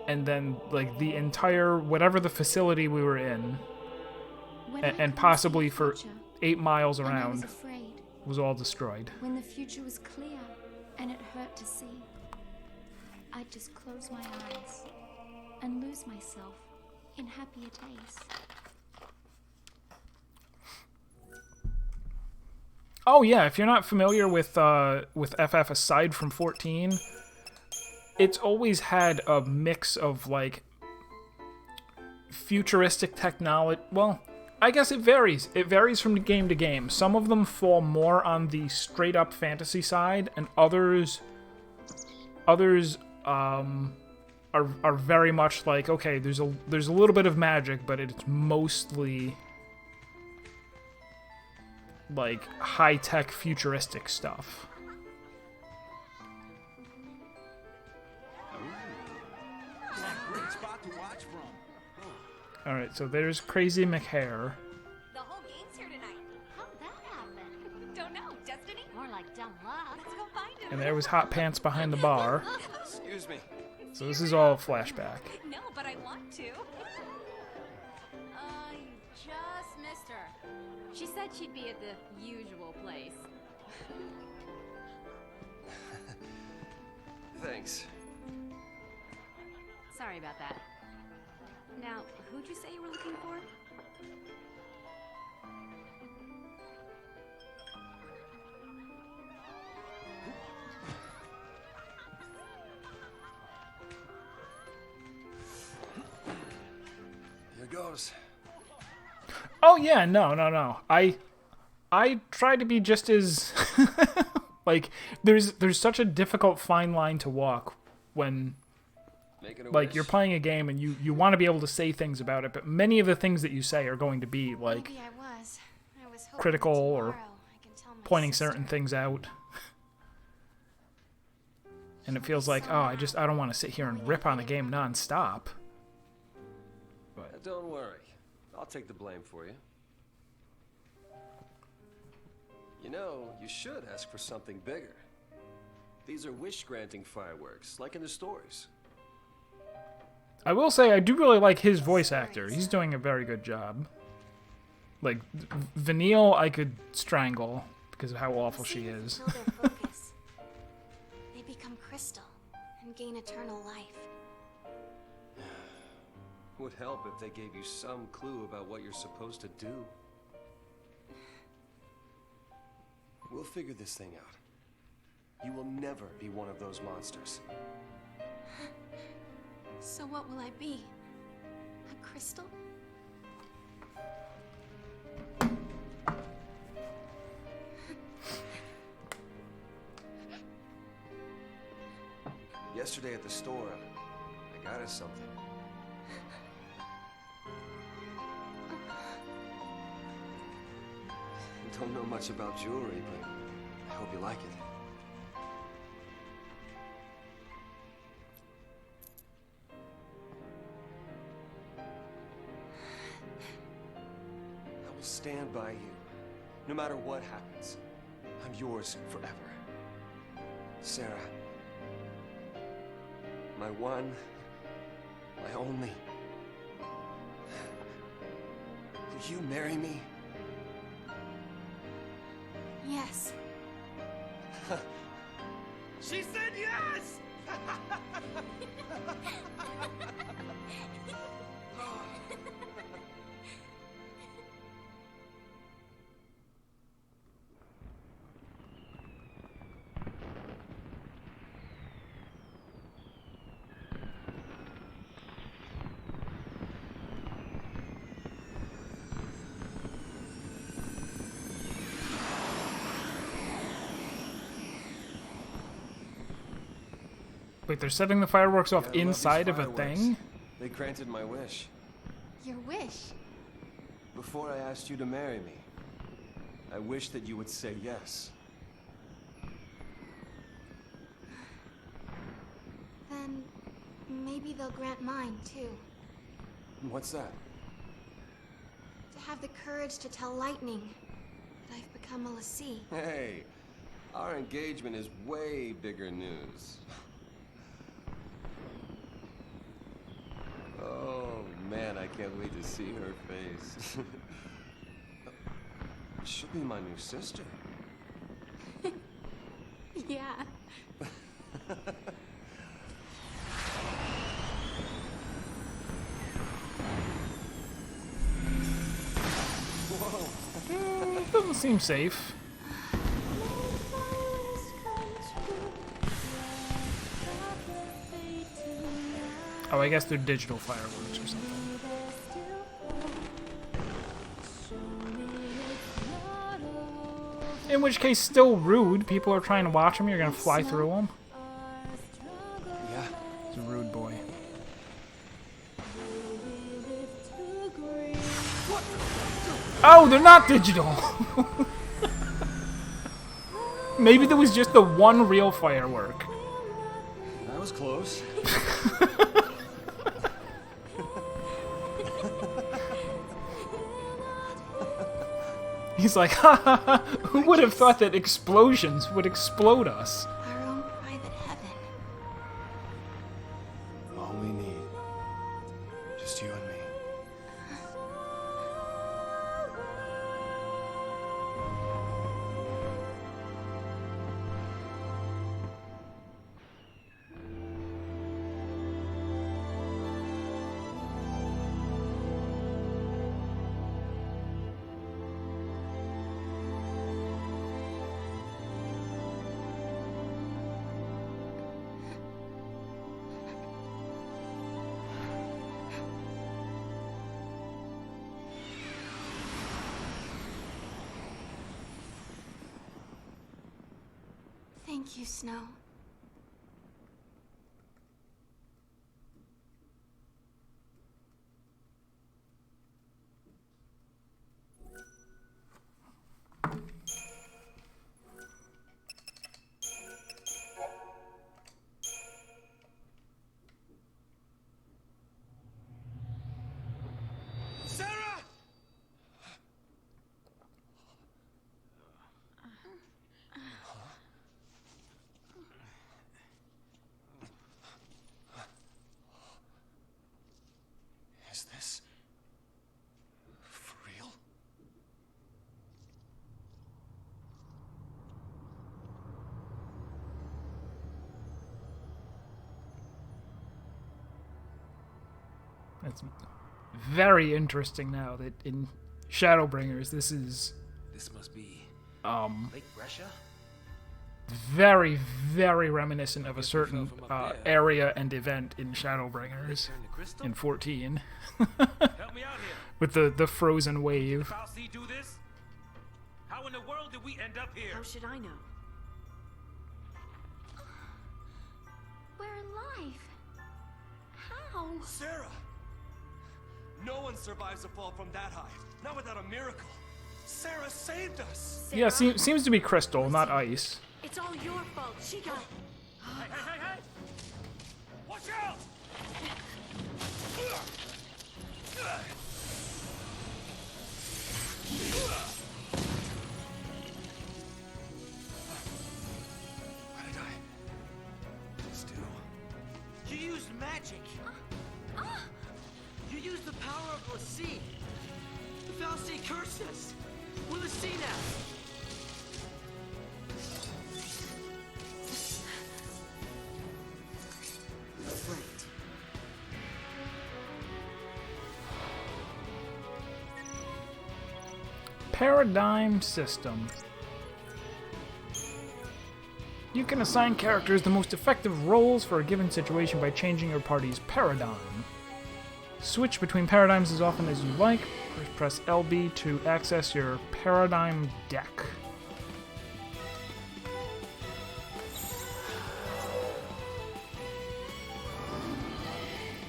And then, like, the entire, whatever the facility we were in, and possibly for 8 miles around, was all destroyed. When the future was clear and it hurt to see, I'd just close my eyes and lose myself in happier days. Oh yeah, if you're not familiar with FF aside from 14, it's always had a mix of, like, futuristic technology. Well, I guess it varies. It varies from game to game. Some of them fall more on the straight-up fantasy side, and others are very much like, okay, there's a little bit of magic, but it's mostly like high-tech futuristic stuff. Alright, so there's Crazy McHare. The whole game's here tonight. How'd that happen? Don't know. destiny? More like dumb luck. Let's go find him. And there was Hot Pants behind the bar. Excuse me. So this is all flashback. No, but I want to. You just missed her. She said she'd be at the usual place. Thanks. Sorry about that. Now, who'd you say you were looking for? Here goes. Oh yeah, no. I try to be just as like there's such a difficult fine line to walk when like you're playing a game and you want to be able to say things about it, but many of the things that you say are going to be like Maybe I was hoping critical that or tomorrow I can tell my pointing sister. certain things out. And it feels like, oh, I don't want to sit here and rip on a game non-stop. But Don't worry. I'll take the blame for you. You know, you should ask for something bigger. These are wish-granting fireworks, like in the stories. I will say I do really like his voice actor. He's doing a very good job. Like, Vanille I could strangle because of how awful she is. Until their focus, they become crystal and gain eternal life. Would help if they gave you some clue about what you're supposed to do. We'll figure this thing out. You will never be one of those monsters. So what will I be? A crystal? Yesterday at the store, I got us something. I don't know much about jewelry, but I hope you like it. I will stand by you, no matter what happens. I'm yours forever. Sarah. My one, my only. Will you marry me? Yes. She said yes! Wait, they're setting the fireworks off Yeah, I love these inside of a fireworks. thing? They granted my wish. Your wish. Before I asked you to marry me, I wish that you would say yes. Then maybe they'll grant mine too. What's that? To have the courage to tell Lightning that I've become a Fal'Cie. Hey, our engagement is way bigger news. Oh man, I can't wait to see her face. She'll be my new sister. Yeah. It doesn't seem safe. Oh, I guess they're digital fireworks or something. In which case, still rude. People are trying to watch them. You're gonna fly through them. Yeah. He's a rude boy. Oh, they're not digital. Maybe there was just the one real firework. That was close. He's like, ha ha ha, who would have thought that explosions would explode us? Our own private heaven. All we need. Just you and me. Thank you, Snow. Sarah! Is this for real? That's very interesting now that in Shadowbringers, this is This must be Lake Brescia? very, very reminiscent of a certain area and event in Shadowbringers Turn to crystal? in 14 Help me out here. with the frozen wave. Fal'Cie do this? How in the world did we end up here? How should I know? We're alive. How? Sarah! No one survives a fall from that high. Not without a miracle. Sarah saved us! Yeah, seems to be crystal, not ice. It's all your fault. She got... Hey, hey, hey, hey! Watch out! Why did I... Still... You used magic. You used the power of Fal'Cie. The Fal'Cie cursed us. We're Fal'Cie now. Right. Paradigm system. You can assign characters the most effective roles for a given situation by changing your party's paradigm. Switch between paradigms as often as you like. Press LB to access your paradigm deck.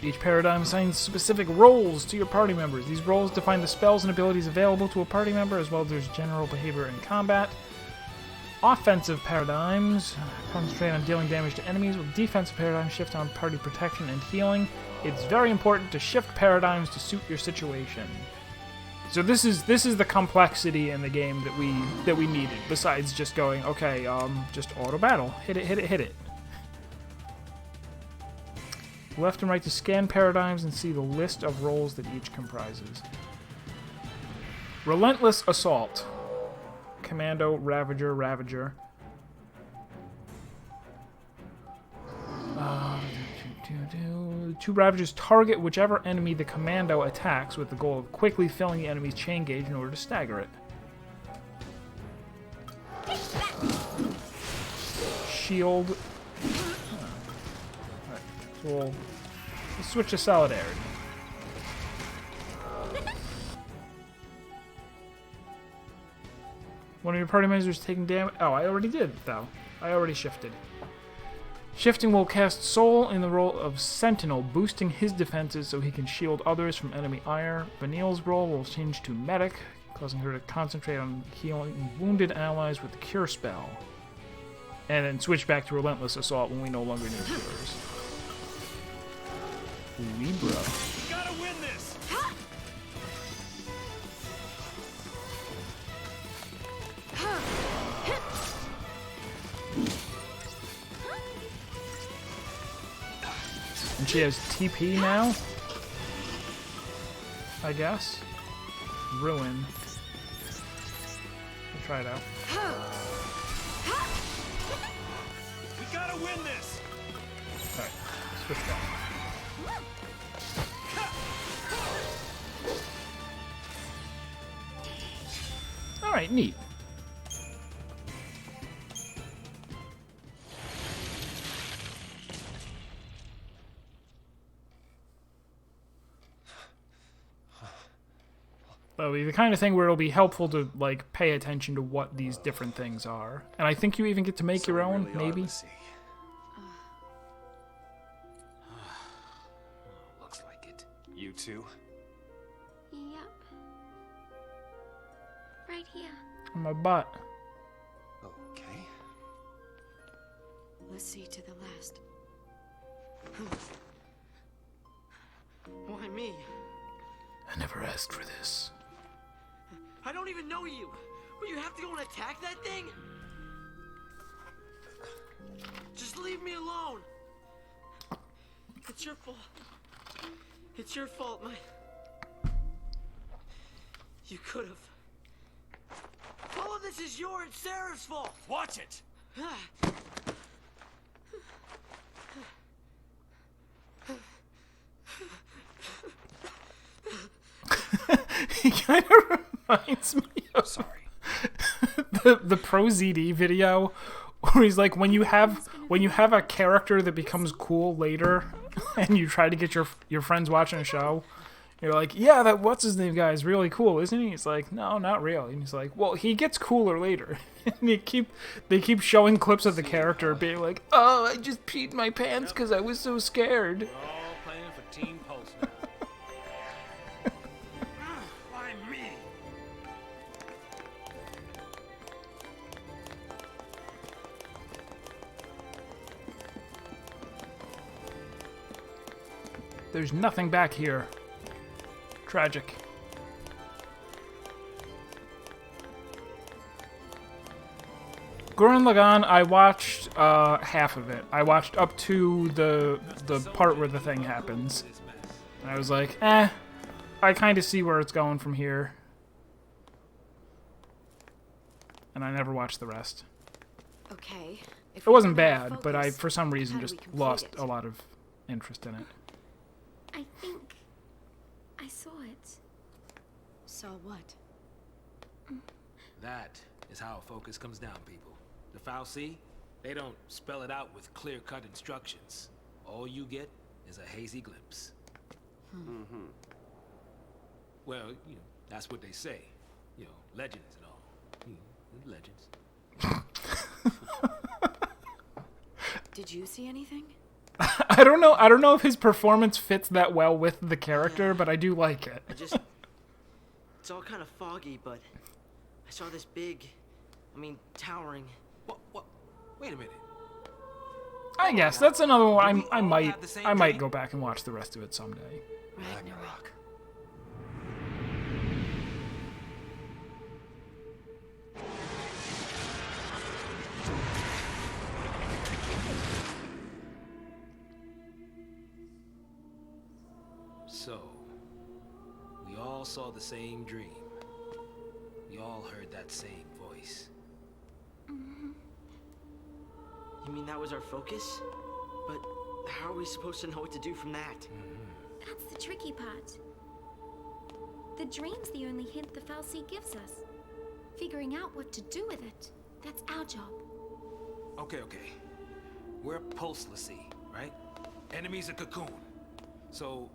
Each paradigm assigns specific roles to your party members. These roles define the spells and abilities available to a party member, as well as their general behavior in combat. Offensive paradigms concentrate on dealing damage to enemies, while defensive paradigms shift on party protection and healing. It's very important to shift paradigms to suit your situation. So this is the complexity in the game that we needed. Besides just going, okay, just auto battle, hit it, hit it, hit it. Left and right to scan paradigms and see the list of roles that each comprises. Relentless Assault. Commando, Ravager, Ravager. Two Ravagers target whichever enemy the Commando attacks with the goal of quickly filling the enemy's chain gauge in order to stagger it. Shield. Alright, so we'll switch to Solidarity. One of your party members is taking damage. Oh, I already did, though. I already shifted. Shifting will cast Soul in the role of Sentinel, boosting his defenses so he can shield others from enemy ire. Vanille's role will change to Medic, causing her to concentrate on healing wounded allies with the Cure spell. And then switch back to Relentless Assault when we no longer need cures. Libra. We gotta win this! she has TP now. I guess. Ruin. We'll try it out. We gotta win this! Alright, switch back. Alright, neat. That'll be the kind of thing where it'll be helpful to, like, pay attention to what these different things are. And I think you even get to make your own, maybe? Looks like it. You too? Yep. Right here. On my butt. Okay. Let's see to the last. Why me? I never asked for this. I don't even know you. Will you have to go and attack that thing? Just leave me alone. It's your fault. It's your fault, You could have. All of this is your and Sarah's fault. Watch it! He kind of reminds me of the Pro ZD video where he's like, when you have a character that becomes cool later and you try to get your friends watching a show, you're like, yeah, that what's his name guy is really cool, isn't he? He's like, no, not really. And he's like, well, he gets cooler later. And they keep showing clips of the character being like, oh, I just peed my pants because I was so scared. We're all playing for Team Pulse now. Why me? There's nothing back here. Tragic. Gurren Lagann, I watched half of it. I watched up to the part where the thing happens. And I was like, I kind of see where it's going from here. And I never watched the rest. Okay. It wasn't bad, but I, for some reason, just lost a lot of interest in it. I think I saw it. Saw what? That is how focus comes down, people. The Fal'Cie, they don't spell it out with clear-cut instructions. All you get is a hazy glimpse. Mm-hmm. Well, you know, that's what they say. You know, legends and all. Legends. Did you see anything? I don't know if his performance fits that well with the character, but I do like it. It's all kind of foggy, but I saw this big, towering. What? Wait a minute. I guess that's another one. I might go back and watch the rest of it someday. Ragnarok. So, we all saw the same dream. We all heard that same voice. You mean that was our focus? But how are we supposed to know what to do from that? That's the tricky part. The dream's the only hint the Fal'Cie gives us. Figuring out what to do with it, that's our job. Okay. We're Fal'Cie, right? Enemy's a cocoon. So,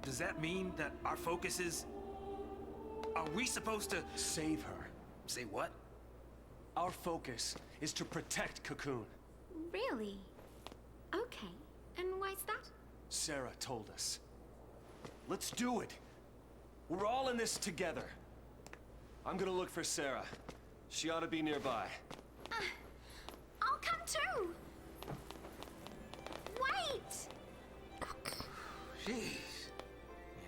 does that mean that our focus is... Are we supposed to... Save her. Say what? Our focus is to protect Cocoon. Really? Okay. And why's that? Sarah told us. Let's do it. We're all in this together. I'm gonna look for Sarah. She ought to be nearby. I'll come too! Wait! Jeez.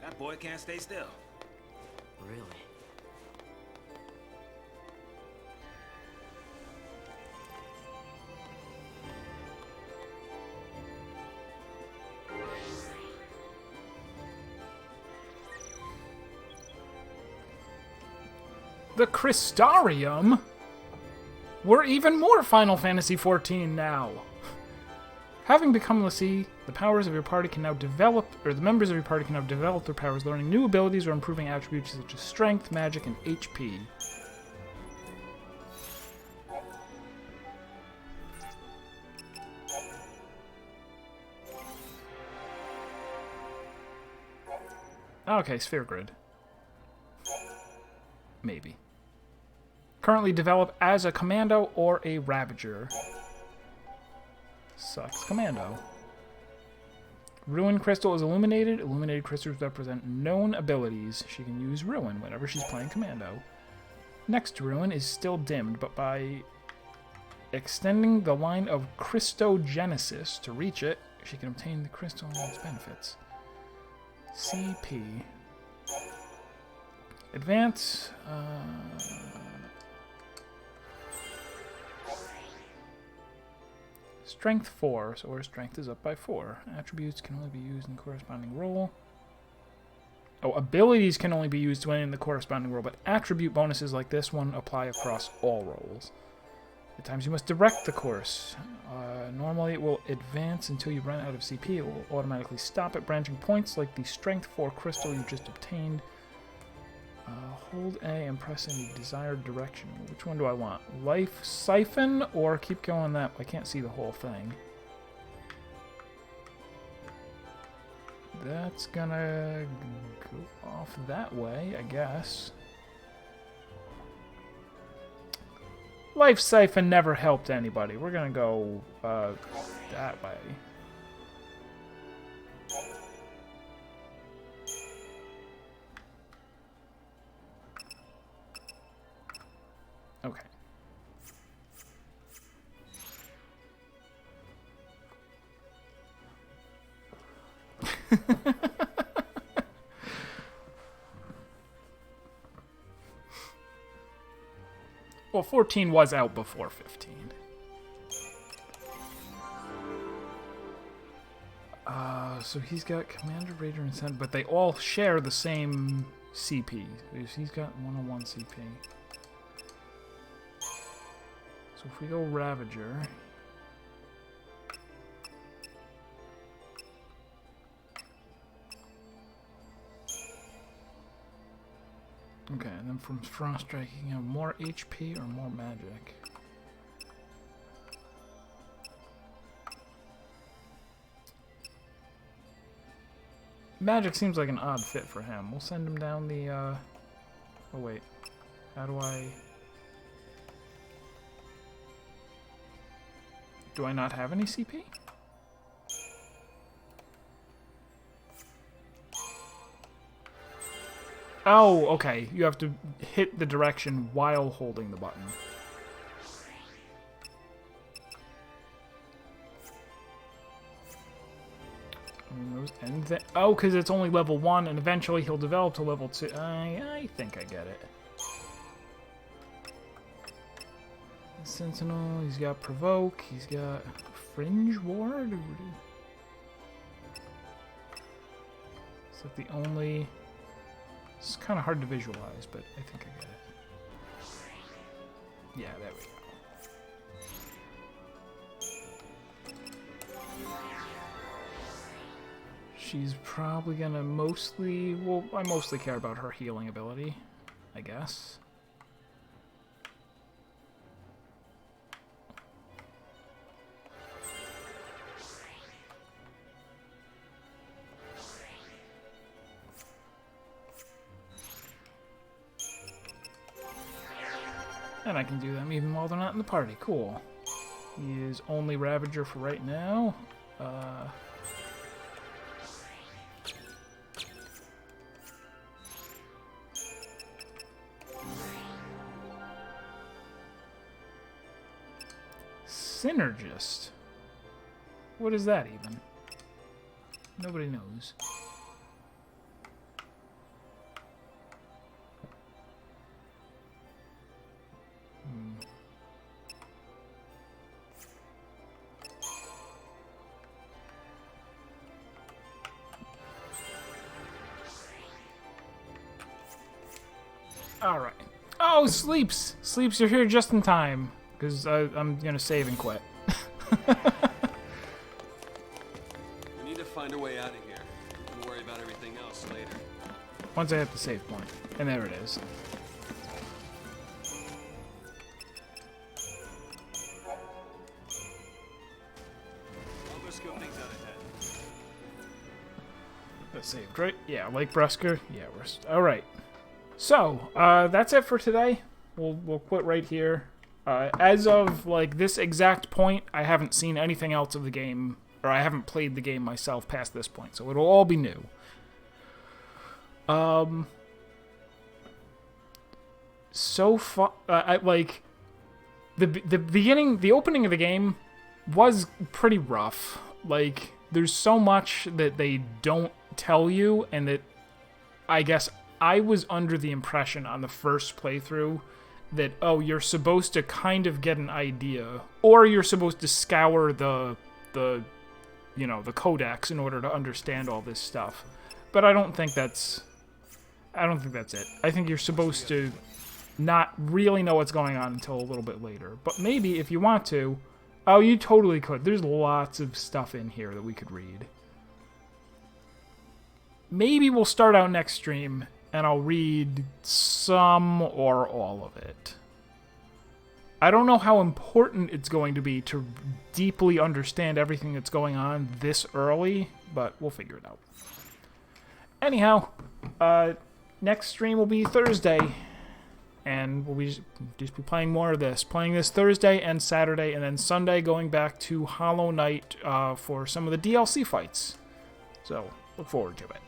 Yeah, that boy can't stay still. Really? The Crystarium? We're even more Final Fantasy XIV now. Having become LaCie, the powers of your party can now develop, or the members of your party can now develop their powers, learning new abilities or improving attributes such as strength, magic, and HP. Okay, Sphere Grid. Maybe. Currently develop as a Commando or a Ravager. Sucks. Commando. Ruin Crystal is illuminated. Illuminated crystals represent known abilities. She can use Ruin whenever she's playing Commando. Next Ruin is still dimmed, but by extending the line of Christogenesis to reach it, she can obtain the crystal and its benefits. CP. Advance. Strength 4, so her strength is up by 4. Attributes can only be used in the corresponding role. Oh, abilities can only be used when in the corresponding role, but attribute bonuses like this one apply across all roles. At times you must direct the course. Normally it will advance until you run out of CP. It will automatically stop at branching points like the Strength 4 crystal you just obtained. Hold A and press in the desired direction. Which one do I want? Life Siphon or keep going that way? I can't see the whole thing. That's gonna go off that way, I guess. Life Siphon never helped anybody. We're gonna go that way. Okay. Well, 14 was out before 15. So he's got Commander, Raider, and Sentinel, but they all share the same CP. He's got 101 CP. So if we go Ravager... Okay, and then from Frost Strike, you can have more HP or more magic. Magic seems like an odd fit for him. We'll send him down the, Oh wait, how do I... Do I not have any CP? Oh, okay. You have to hit the direction while holding the button. And oh, because it's only level 1, and eventually he'll develop to level 2. I think I get it. Sentinel, he's got Provoke, he's got Fringe Ward? Is that the only... It's kind of hard to visualize, but I think I get it. Yeah, there we go. She's probably gonna mostly... Well, I mostly care about her healing ability, I guess. And I can do them even while they're not in the party. Cool. He is only Ravager for right now. Synergist? What is that even? Nobody knows. Alright. No, Sleeps! Sleeps, you're here just in time. Because I'm gonna save and quit. We need to find a way out of here. And worry about everything else later. Once I hit the save point. And there it is. I'll go scope things out ahead. That saved, right? Yeah, Lake Bresker. Yeah, we're... Alright. So, that's it for today. We'll quit right here. As of, like, this exact point, I haven't seen anything else of the game, or I haven't played the game myself past this point, so it'll all be new. So far, like, the beginning, the opening of the game was pretty rough. Like, there's so much that they don't tell you, and that, I guess, I was under the impression on the first playthrough that, oh, you're supposed to kind of get an idea, or you're supposed to scour the you know, the codex in order to understand all this stuff. But I don't think that's it. I think you're supposed to not really know what's going on until a little bit later. But maybe if you want to, oh, you totally could. There's lots of stuff in here that we could read. Maybe we'll start out next stream and I'll read some or all of it. I don't know how important it's going to be to deeply understand everything that's going on this early, but we'll figure it out. Anyhow, next stream will be Thursday, and we'll just be playing more of this. Playing this Thursday and Saturday, and then Sunday going back to Hollow Knight for some of the DLC fights. So, look forward to it.